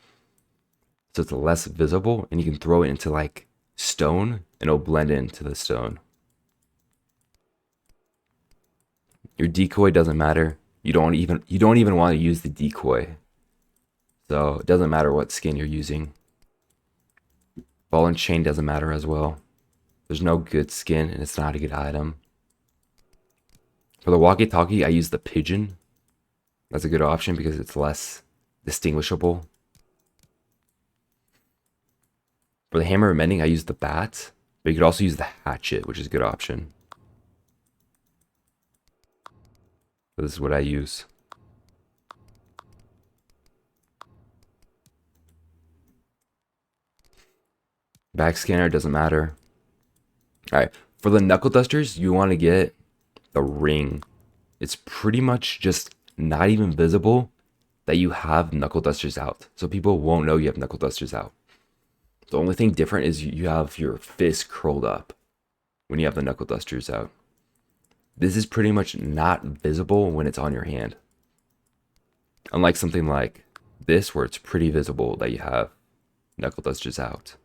So it's less visible and you can throw it into like stone and it'll blend into the stone. Your decoy doesn't matter. You don't even want to use the decoy. So it doesn't matter what skin you're using. Ball and chain doesn't matter as well. There's no good skin and it's not a good item. For the walkie-talkie, I use the Pigeon. That's a good option because it's less distinguishable. For the hammer and mending, I use the Bat, but you could also use the Hatchet, which is a good option. So this is what I use. Back scanner doesn't matter. Alright, for the knuckle dusters, you want to get the ring. It's pretty much just not even visible that you have knuckle dusters out. So people won't know you have knuckle dusters out. The only thing different is you have your fist curled up when you have the knuckle dusters out. This is pretty much not visible when it's on your hand. Unlike something like this where it's pretty visible that you have knuckle dusters out.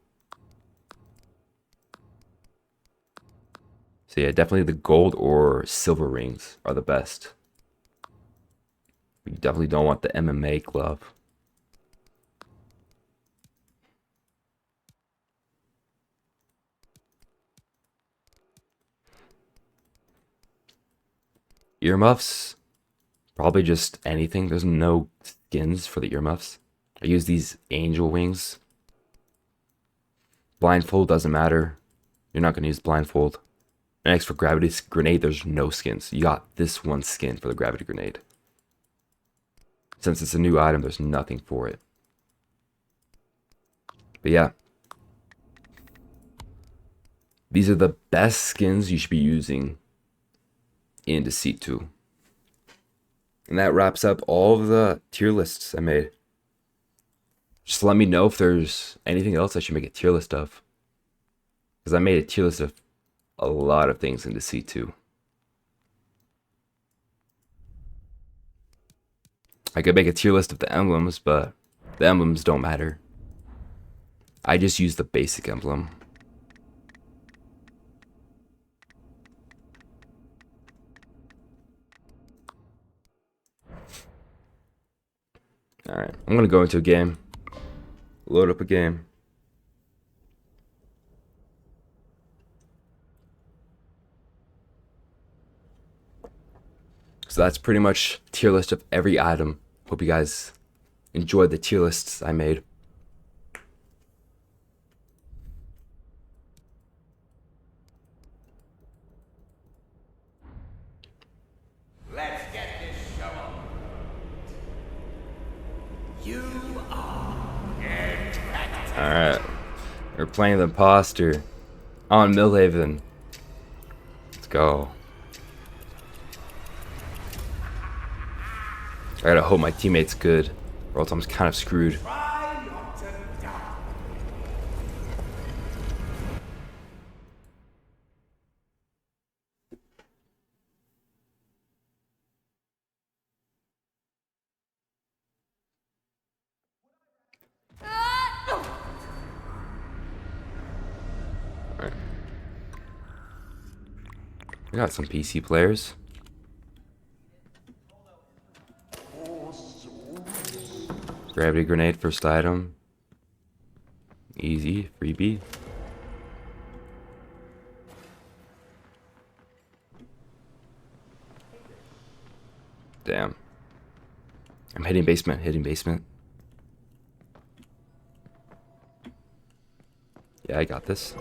So yeah, definitely the gold or silver rings are the best. You definitely don't want the MMA glove. Earmuffs, probably just anything. There's no skins for the earmuffs. I use these angel wings. Blindfold doesn't matter. You're not going to use blindfold. Next, for gravity grenade, there's no skins. You got this one skin for the gravity grenade. Since it's a new item, there's nothing for it. But yeah. These are the best skins you should be using in Deceit 2. And that wraps up all of the tier lists I made. Just let me know if there's anything else I should make a tier list of. Because I made a tier list of a lot of things in Deceit 2. I could make a tier list of the emblems, but the emblems don't matter. I just use the basic emblem. I'm gonna go into a game. Load up a game. So that's pretty much tier list of every item. Hope you guys enjoyed the tier lists I made. Let's get this show on. You are infected. Alright. We're playing the imposter on Millhaven. Let's go. I gotta hope my teammate's good, or else I'm kind of screwed. Try not to die. We got some PC players. Gravity grenade, first item. Easy, freebie. Damn. I'm hitting basement, Yeah, I got this.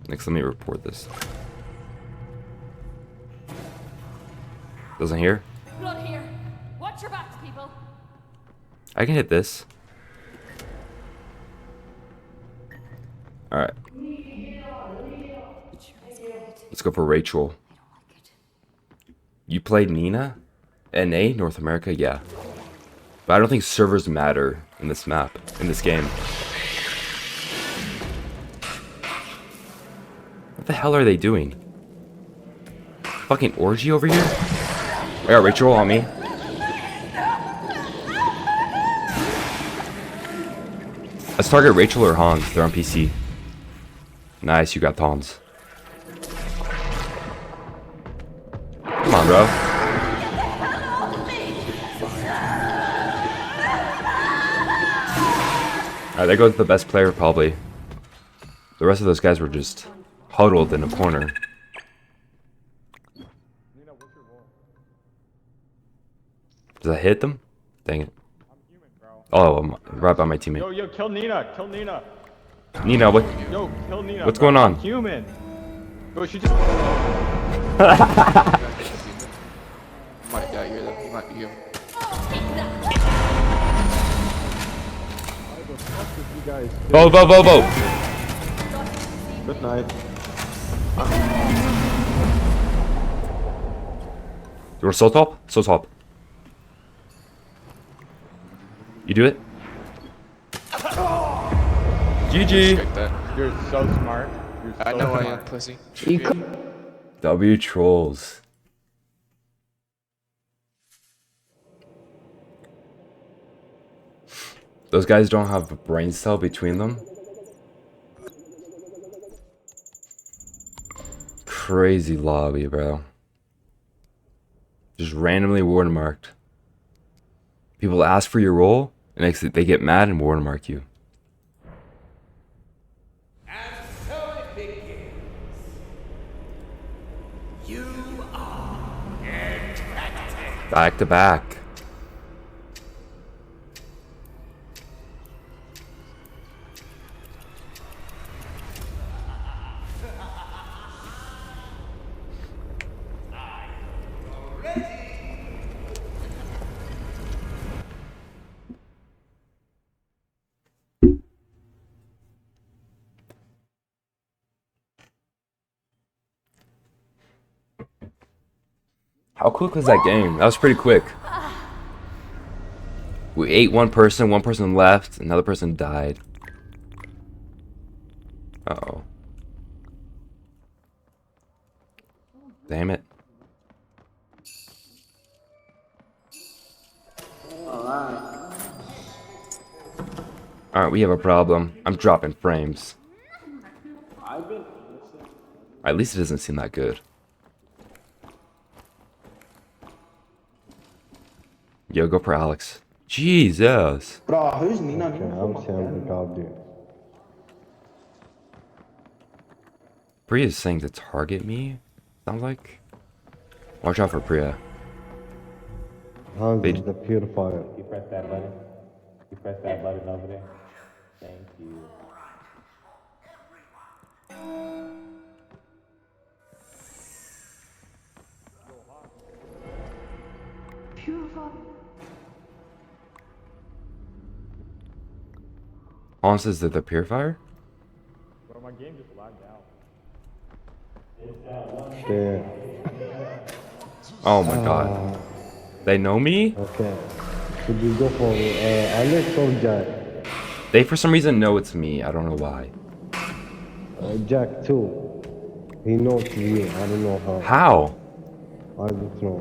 Next, let me report this. Doesn't hear? Blood here. Watch your backs, people. I can hit this. Alright. Let's go for Rachel. I don't like it. You played Nina? NA, North America? Yeah. But I don't think servers matter in this map, in this game. What the hell are they doing? Fucking orgy over here? I got Rachel on me. Let's target Rachel or Hans. They're on PC. Nice, you got Hans. Come on, bro. Alright, there goes the best player, probably. The rest of those guys were just huddled in a corner. Does that hit them? Dang it. Oh, I'm right by my teammate. Yo, kill Nina. Kill Nina. Nina, what? Yo, kill Nina. What's bro. going on? I'm human. Bro, she just. Might die here though. You might be human. Bo. Good night. You want soul top? Soul top. You do it? GG! Respect that. You're so smart. You're so I know I am, smart. pussy. W trolls. Those guys don't have a brain cell between them. Crazy lobby, bro. Just randomly watermarked. People ask for your role, and they get mad and watermark you. And so it begins. You are infected. Back to back. How quick was that game? That was pretty quick. We ate one person left, another person died. Uh-oh. Damn it. Alright, we have a problem. I'm dropping frames. At least it doesn't seem that good. Yo, go for Alex. Jesus. Bro, who's Nina? Okay, I'm Sam dude. Priya's saying to target me. Sounds like. Watch out for Priya. Hans They- is the purifier. You press that button. You press that button over there. Thank you. Hans says that the purifier? Bro, my game just lagged out. Yeah. Oh my god. They know me? Okay. Should we go for Alex or Jack? They for some reason know it's me. I don't know why. Jack too. He knows you. I don't know how. How? I don't know.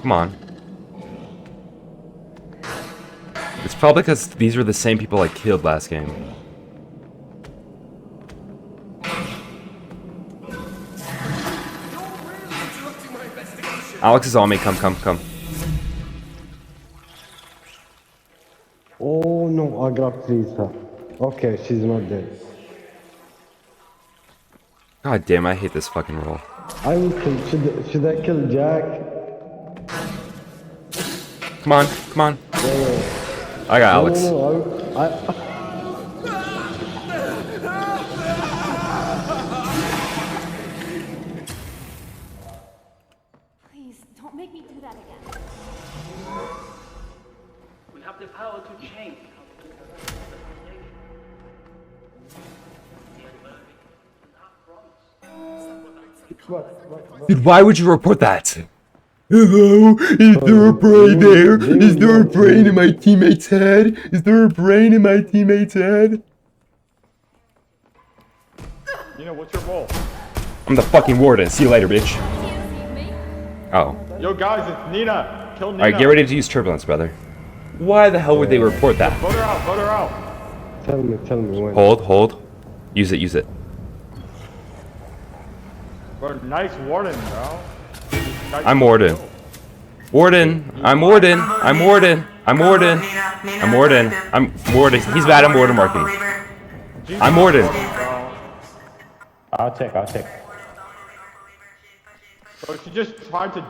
Come on. It's probably because these were the same people I killed last game. Alex is on me. Come, come, come. Oh no, I grabbed Lisa. Okay, she's not dead. God damn, I hate this fucking roll. I will kill. Should I kill Jack? Come on, come on. I got Alex. No, I Please, don't make me do that again. We have the power to change. Dude, why would you report that? Hello? Is there a brain there? Is there a brain in my teammate's head? Is there a brain in my teammate's head? Nina, what's your role? I'm the fucking warden. See you later, bitch. Me? Oh. Yo, guys, it's Nina. Kill Nina. Alright, get ready to use turbulence, brother. Why the hell would they report that? Vote her out. Vote her out. tell me when. Hold, hold. Use it, use it. Bro, nice warden, bro. I'm warden. Warden. I'm warden. I'm warden. I'm warden. I'm warden. I'm warden. He's bad. I'm warden marking. I'm warden. I'll check. Bro, she just tried to.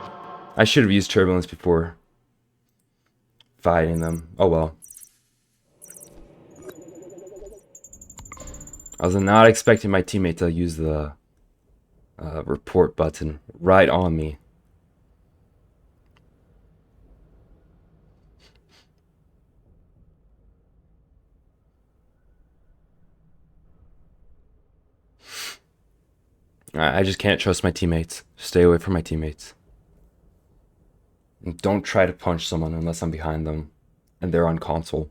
I should have used turbulence before fighting them. Oh well. I was not expecting my teammate to use the report button right on me. I just can't trust my teammates. Stay away from my teammates. And don't try to punch someone unless I'm behind them and they're on console.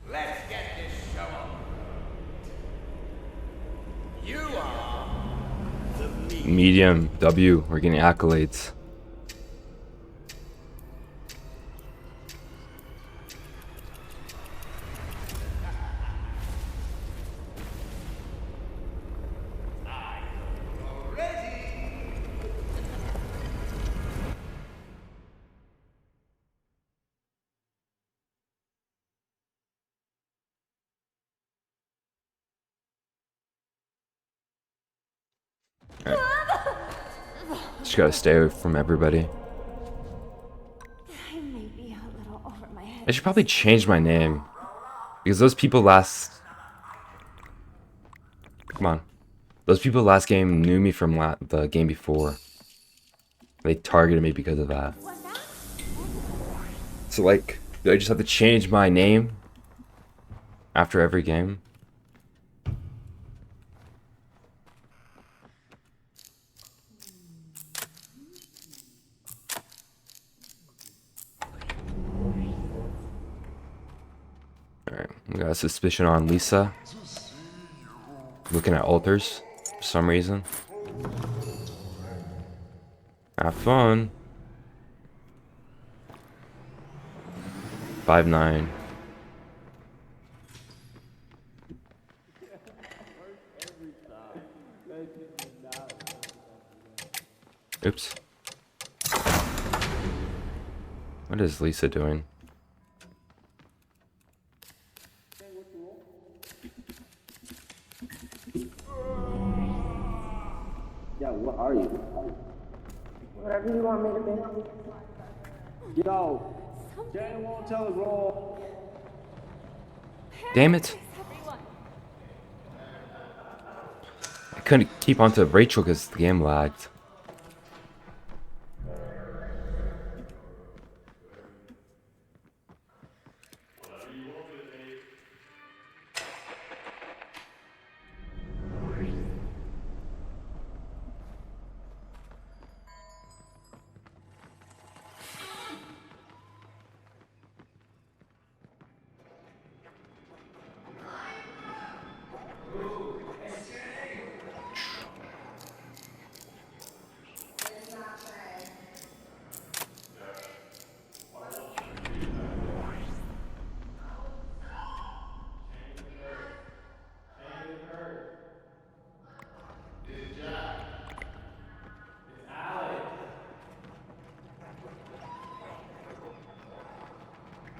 Let's get this show on. You are the Medium, W, we're getting accolades. Just gotta stay away from everybody. I may be a little over my head. I should probably change my name. Because those people last... Come on. Those people last game knew me from the game before. They targeted me because of that. So like, do I just have to change my name after every game? We got a suspicion on Lisa. Looking at altars for some reason. Have fun. 5-9. Oops. What is Lisa doing? Yeah, what are you? Whatever you want me to be. Yo, Jay won't tell us roll. Damn it. I couldn't keep on to Rachel because the game lagged.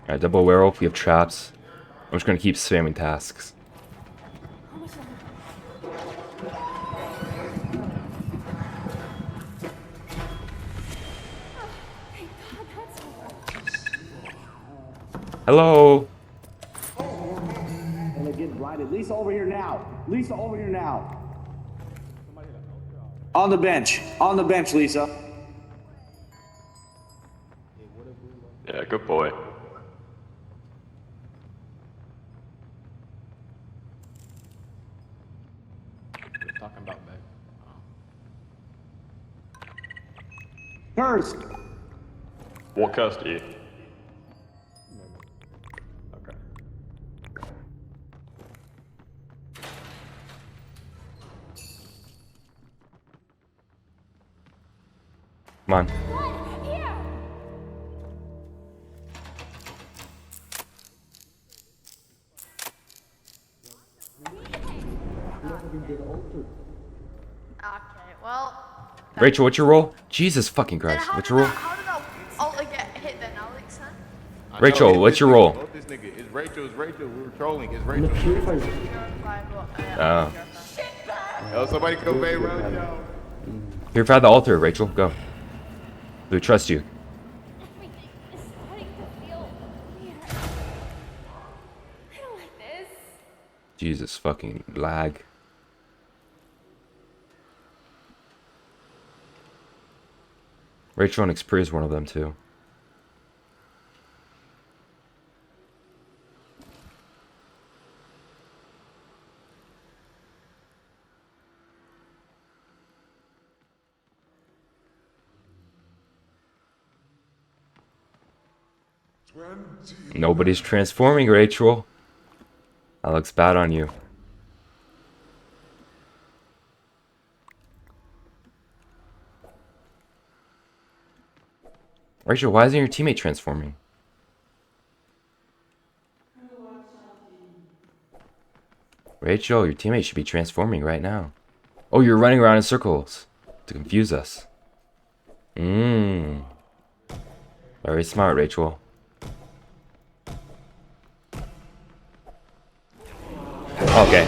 Alright, double werewolf, we have traps. I'm just gonna keep spamming tasks. Hello! And they get blinded. Lisa, over here now. Lisa, over here now. On the bench. On the bench, Lisa. Yeah, good boy. Talking about Meg. First. What curse do you? Okay. Come on. Here! Okay, well. Rachel, what's your role? Jesus fucking Then Christ. how What's did your role? How did that altar get hit then, Alex? Huh? Rachel, what's your role? Vote this nigga. It's Rachel. It's Rachel. We were trolling. It's Rachel. Oh. Oh, somebody come back around y'all. Purify the altar, Rachel. Go. We trust you. Everything is starting to feel weird. I don't like this. Jesus fucking lag. Rachel and Xpri is one of them too. Nobody's transforming, Rachel. That looks bad on you. Rachel, why isn't your teammate transforming? Rachel, your teammate should be transforming right now. Oh, you're running around in circles to confuse us. Very smart, Rachel. Okay.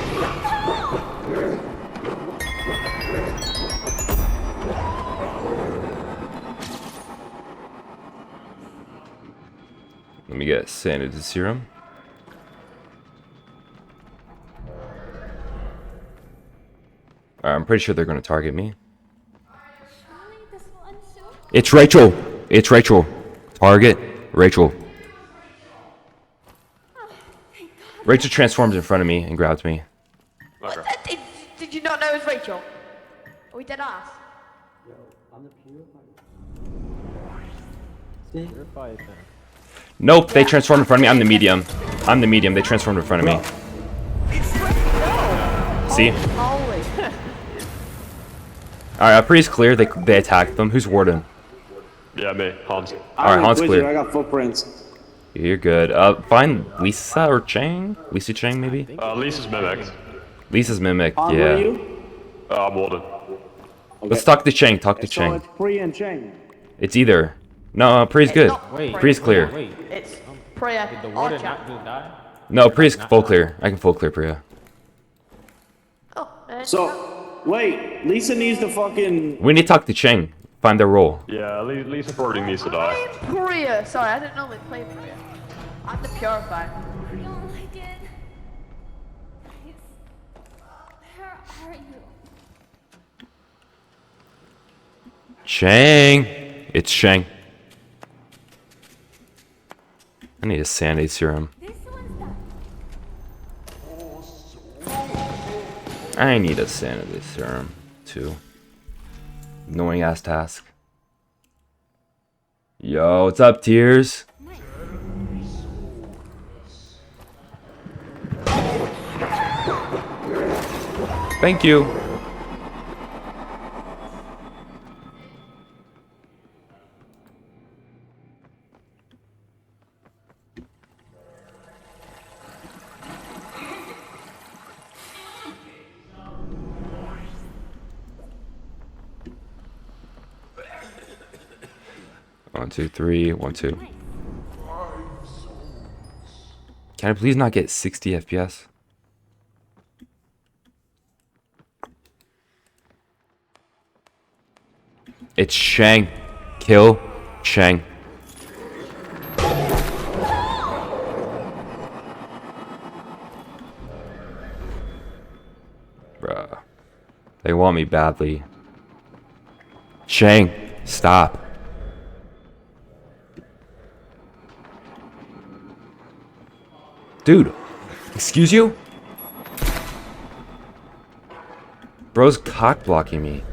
Let me get sanity serum. Alright, I'm pretty sure they're going to target me. Surely this will end soon. It's Rachel! It's Rachel! Target Rachel. Rachel transforms in front of me and grabs me. Okay. Did you not know it was Rachel? Are we dead ass? I'm the purifier. Nope, they transform in front of me. I'm the medium. I'm the medium. They transformed in front of me. See? Holy. Alright, priest clear. They attacked them. Who's warden? Yeah, me, Hans. Alright, Hans clear. I got footprints. You're good. Find Lisa or Chang? Lisa Chang, maybe? Lisa's mimicked. Lisa's mimic, Where are yeah. you? I'm warden. Let's talk to Chang. Talk to So Chang. it's Pri and Chang. It's either. No, Pri's good. not Wait. Pri's clear. Wait. It's Priya Did the or warden Jack. not just die? No, Pri's full clear. I can full clear Priya. Oh, So, wait, Lisa needs to fucking. We need to talk to Chang. Find their role. Yeah, Lisa probably needs to die. Priya. Sorry, I didn't normally play Priya. I'm the purifier. No, I did. Please. Where are you? Chang! It's Chang. I need a sanity serum. This one's done. I need a sanity serum, too. Annoying ass task. Yo, what's up, Tears? Thank you. One, two, three, 1, 2. Can I please not get 60 FPS? It's Shang. Kill Shang. Bruh. They want me badly. Shang, stop. Dude, excuse you? Bro's cock blocking me.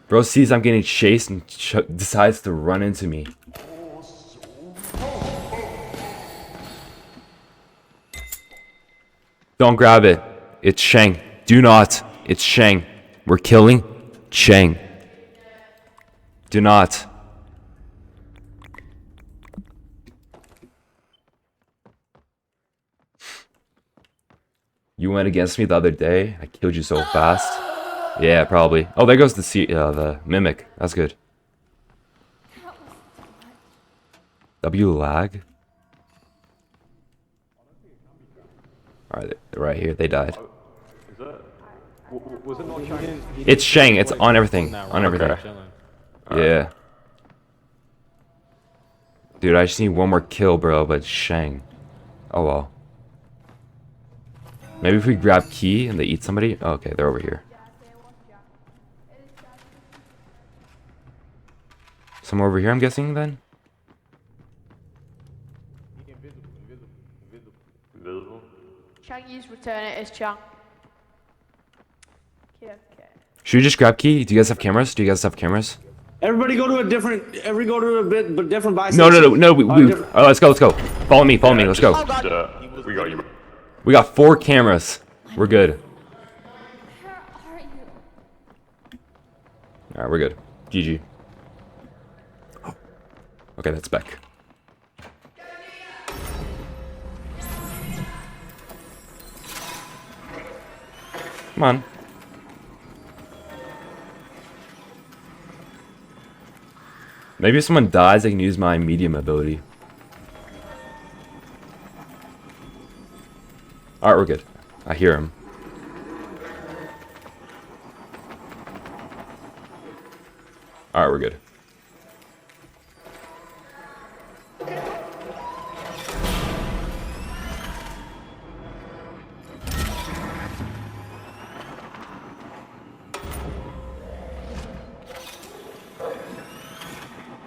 Bro sees I'm getting chased and decides to run into me. Don't grab it. It's Shang. Do not. It's Shang. We're killing Shang. Do not. You went against me the other day. I killed you so fast. Yeah, probably. Oh, there goes the mimic. That's good. W lag. Alright, they're right here. They died. Is that? Was it not Chinese? It's Shang. It's on everything. On everything. Yeah. Dude, I just need one more kill, bro, but it's Shang. Oh well. Maybe if we grab key and they eat somebody. Oh, okay, they're over here. Somewhere over here, I'm guessing, then? Invisible. Changi's return it as Chang. Okay, okay. Should we just grab key? Do you guys have cameras? Do you guys have cameras? Everybody go to a different. Everybody go to a bit, but different bicycles. No. Oh, let's go. Let's go. Follow me. Follow me. Let's go. Oh god. We got you. We got 4 cameras. We're good. Where are you? All right, we're good. GG. Okay, that's back. Come on. Maybe if someone dies, I can use my medium ability. Alright, we're good. I hear him. Alright, we're good.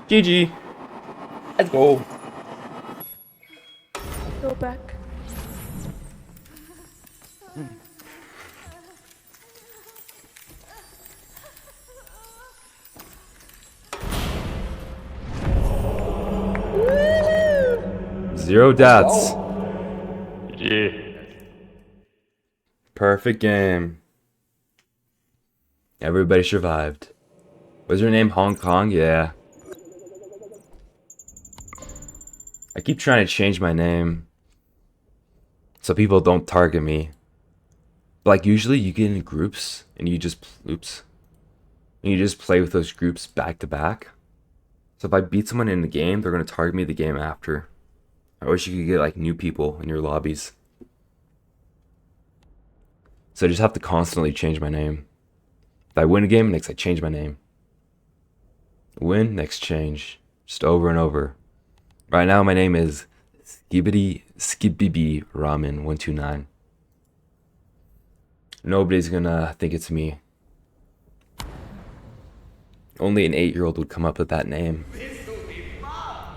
GG. Let's go. Go back. 0 deaths. Yeah. Perfect game. Everybody survived. Was your name Hong Kong? Yeah. I keep trying to change my name so people don't target me. Like usually you get in groups and you just play with those groups back to back. So if I beat someone in the game, they're gonna target me the game after. I wish you could get like new people in your lobbies. So I just have to constantly change my name. If I win a game, next I change my name. Win, next change. Just over and over. Right now my name is Skibidi Ramen 129. Nobody's gonna think it's me. Only an 8-year-old would come up with that name. This will be fun.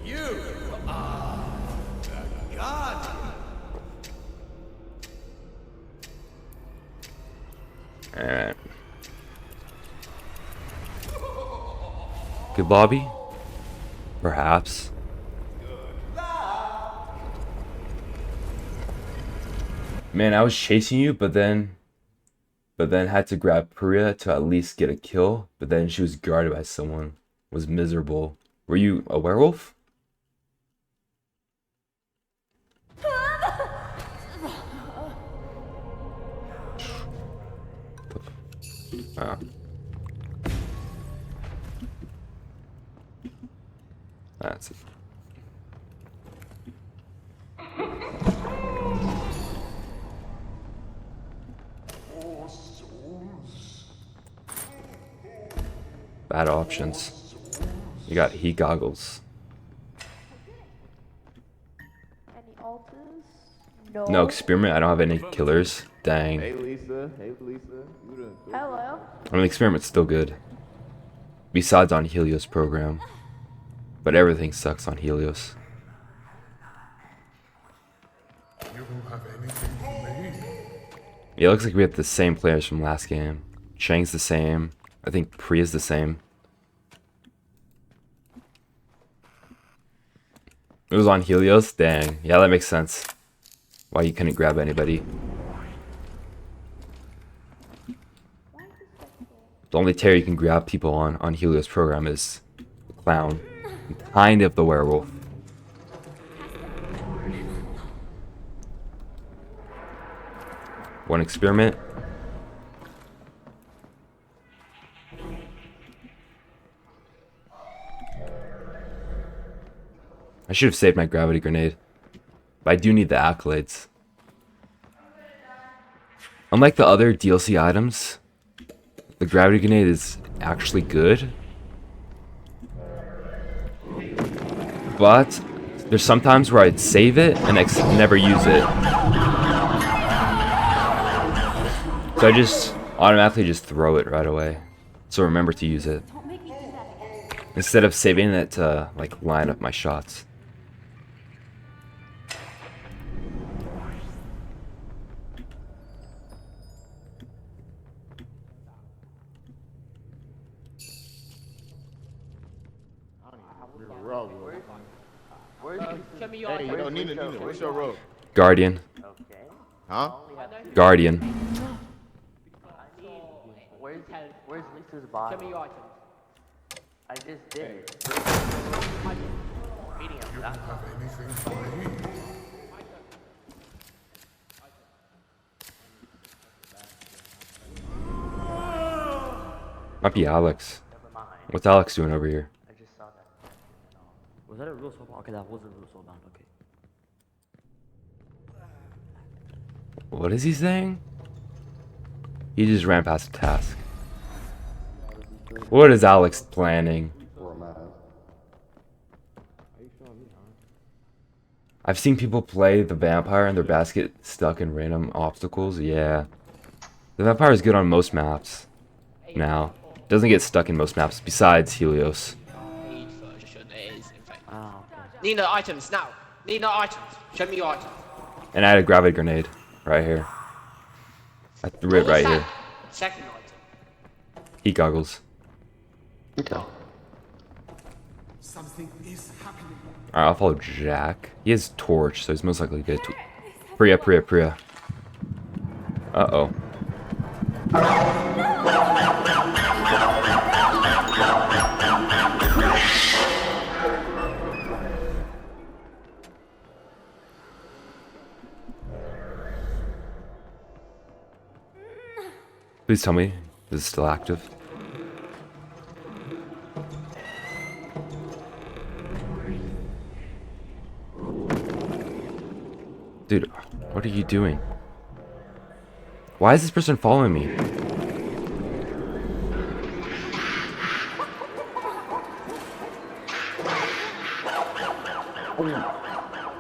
You are the guardian. Alright. Good lobby? Perhaps. Man, I was chasing you, but then had to grab Priya to at least get a kill, but then she was guarded by someone. It was miserable. Were you a werewolf? Ah. That's it. Bad options. You got heat goggles. Any alters? No. No experiment. I don't have any killers. Dang. Hey Lisa. Hey Lisa. You doing good? Hello. I mean, the experiment's still good. Besides on Helios program. But everything sucks on Helios. Yeah, it looks like we have the same players from last game. Chang's the same. I think Priya's the same. It was on Helios? Dang. Yeah, that makes sense. Why you couldn't grab anybody. The only tear you can grab people on Helios program is the clown. And kind of the werewolf. One experiment. I should have saved my gravity grenade. But I do need the accolades. Unlike the other DLC items, the gravity grenade is actually good. But there's sometimes where I'd save it and never use it. So I just automatically just throw it right away. So remember to use it. Instead of saving it to like line up my shots. Hey, yo, Nina, what's your role? Guardian. Huh? Guardian. Where's Lisa's body? Show me your items. I just did it. Meeting him. Might be Alex. What's Alex doing over here? I just saw that. Was that a real soul? Okay, that was a real soul bound. Okay. What is he saying? He just ran past the task. What is Alex planning? I've seen people play the vampire and their basket stuck in random obstacles. Yeah. The vampire is good on most maps. Now. Doesn't get stuck in most maps besides Helios. Need no items now. Need no items. Show me your items. And I had a gravity grenade right here. I threw it right here. Second item. Heat goggles. Okay. Alright, I'll follow Jack. He has torch, so he's most likely good. Priya, Priya, Priya. Uh-oh. Please tell me this is still active. Dude, what are you doing? Why is this person following me?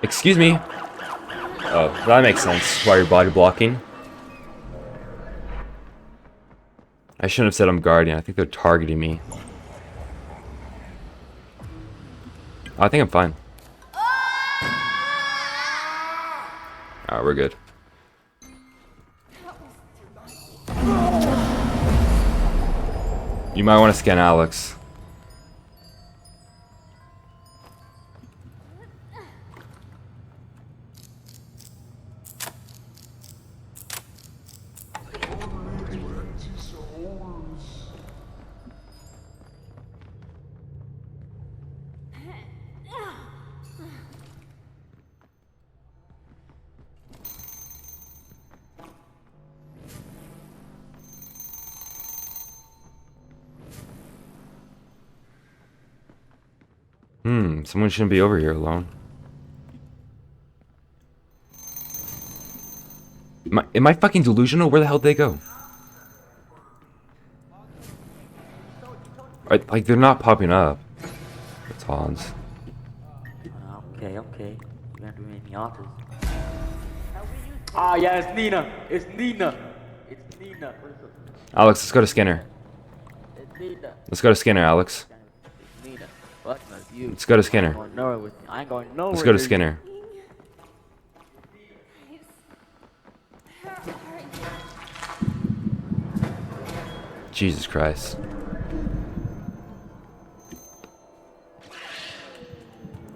Excuse me. Oh, that makes sense. Why you're body blocking. I shouldn't have said I'm guardian. I think they're targeting me. I think I'm fine. Alright, we're good. You might want to scan Alex. Someone shouldn't be over here alone. Am I fucking delusional? Where the hell did they go? Like, they're not popping up. That's odds. Okay. You're gonna do any autos. Ah, yeah, it's Nina. It's Nina. Alex, let's go to Skinner. It's Nina. Let's go to Skinner, Alex. It's Nina. Fuck you. Let's go to Skinner. I'm going nowhere with you. I ain't going nowhere. Let's go to with you. Skinner. Jesus Christ.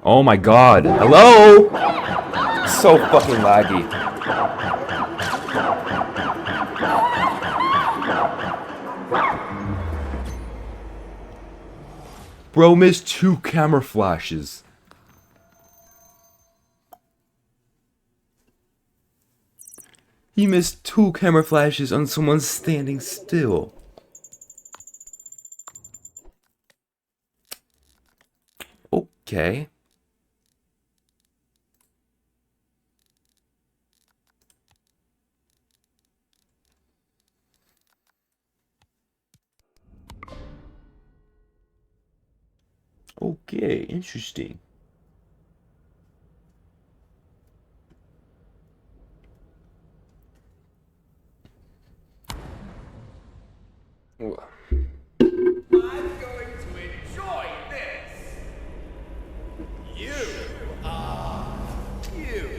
Oh my god. Hello? So fucking laggy. Bro missed 2 camera flashes. He missed 2 camera flashes on someone standing still. Okay. Okay, interesting. I'm going to enjoy this. You are you.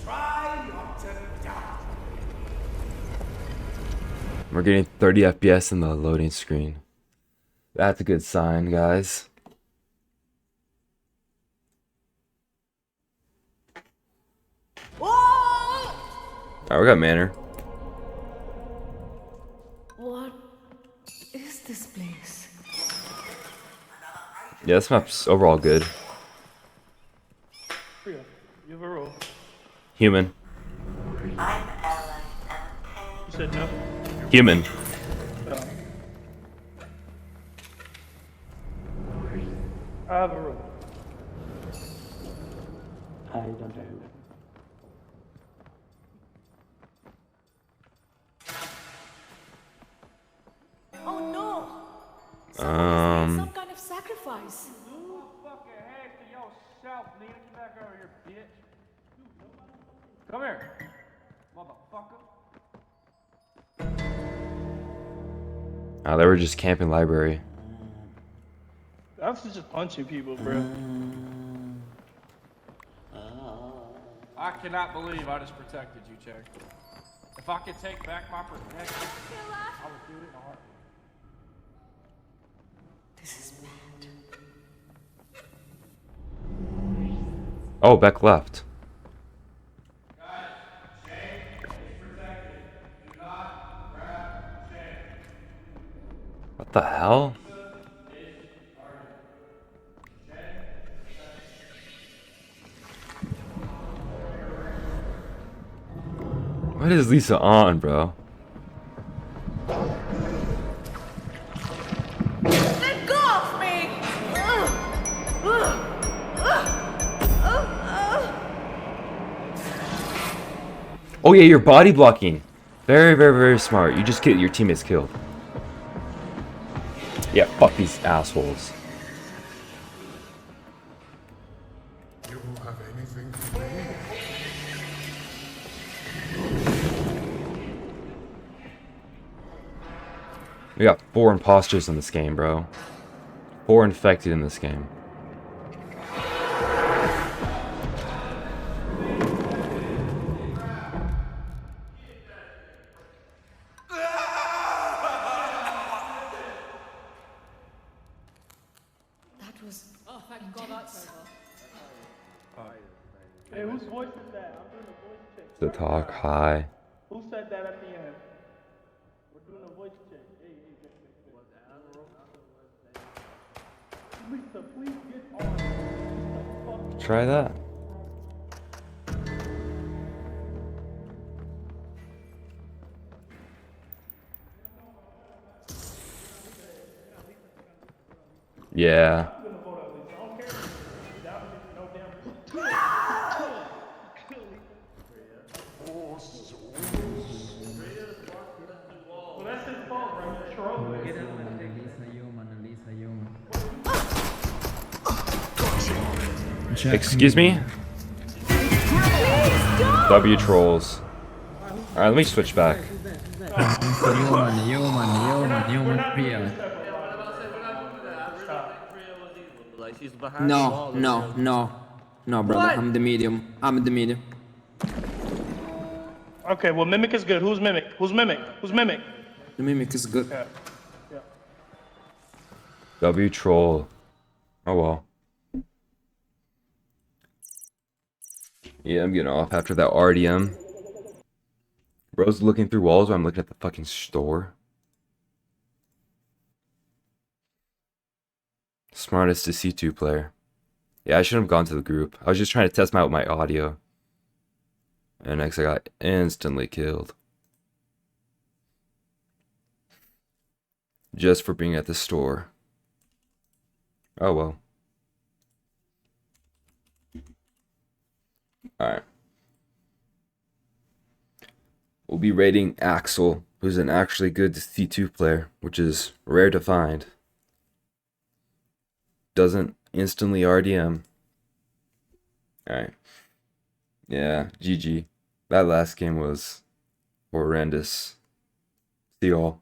Try not to die. We're getting 30 FPS in the loading screen. That's a good sign, guys. Alright, we got Manor. What is this place? Yeah, this map's overall good. You have a roll. Human. You said no? Human. I have a roll. I don't have it. Oh no! Um, Some kind of sacrifice. Come here, motherfucker. they were just camping library. I was just punching people, bro. I cannot believe I just protected you, Chang. If I could take back my protection, I would do it in a heartbeat. Oh, Beck left. What the hell? What is Lisa on, bro? Let go of me! Oh yeah, you're body blocking. Very, very, very smart. You just get your teammates killed. Yeah, fuck these assholes. You have anything for me? We got 4 imposters in this game, bro. 4 infected in this game. That was. Oh, thank God that's over. Hey, whose voice is that? I'm doing a voice check. The talk high. Who said that at the end? We're doing a voice check. Hey, Lisa, please get on. Try that. Yeah. Well, that's his fault, bro. He's trolling. Excuse me? W trolls. Alright, let me switch back. No, no, no. No, brother. I'm the medium. I'm the medium. Okay, well, Mimic is good. Who's Mimic? Who's Mimic? Who's Mimic? The mimic is good. Yeah. Yeah. W troll. Oh well. Yeah, I'm getting off after that RDM. Bro's looking through walls while I'm looking at the fucking store. Smartest Deceit player. Yeah, I shouldn't have gone to the group. I was just trying to test out my audio. And next I got instantly killed. Just for being at the store. Oh well. Alright. We'll be rating Axel, who's an actually good C2 player, which is rare to find. Doesn't instantly RDM. Alright. Yeah, GG. That last game was horrendous. See y'all.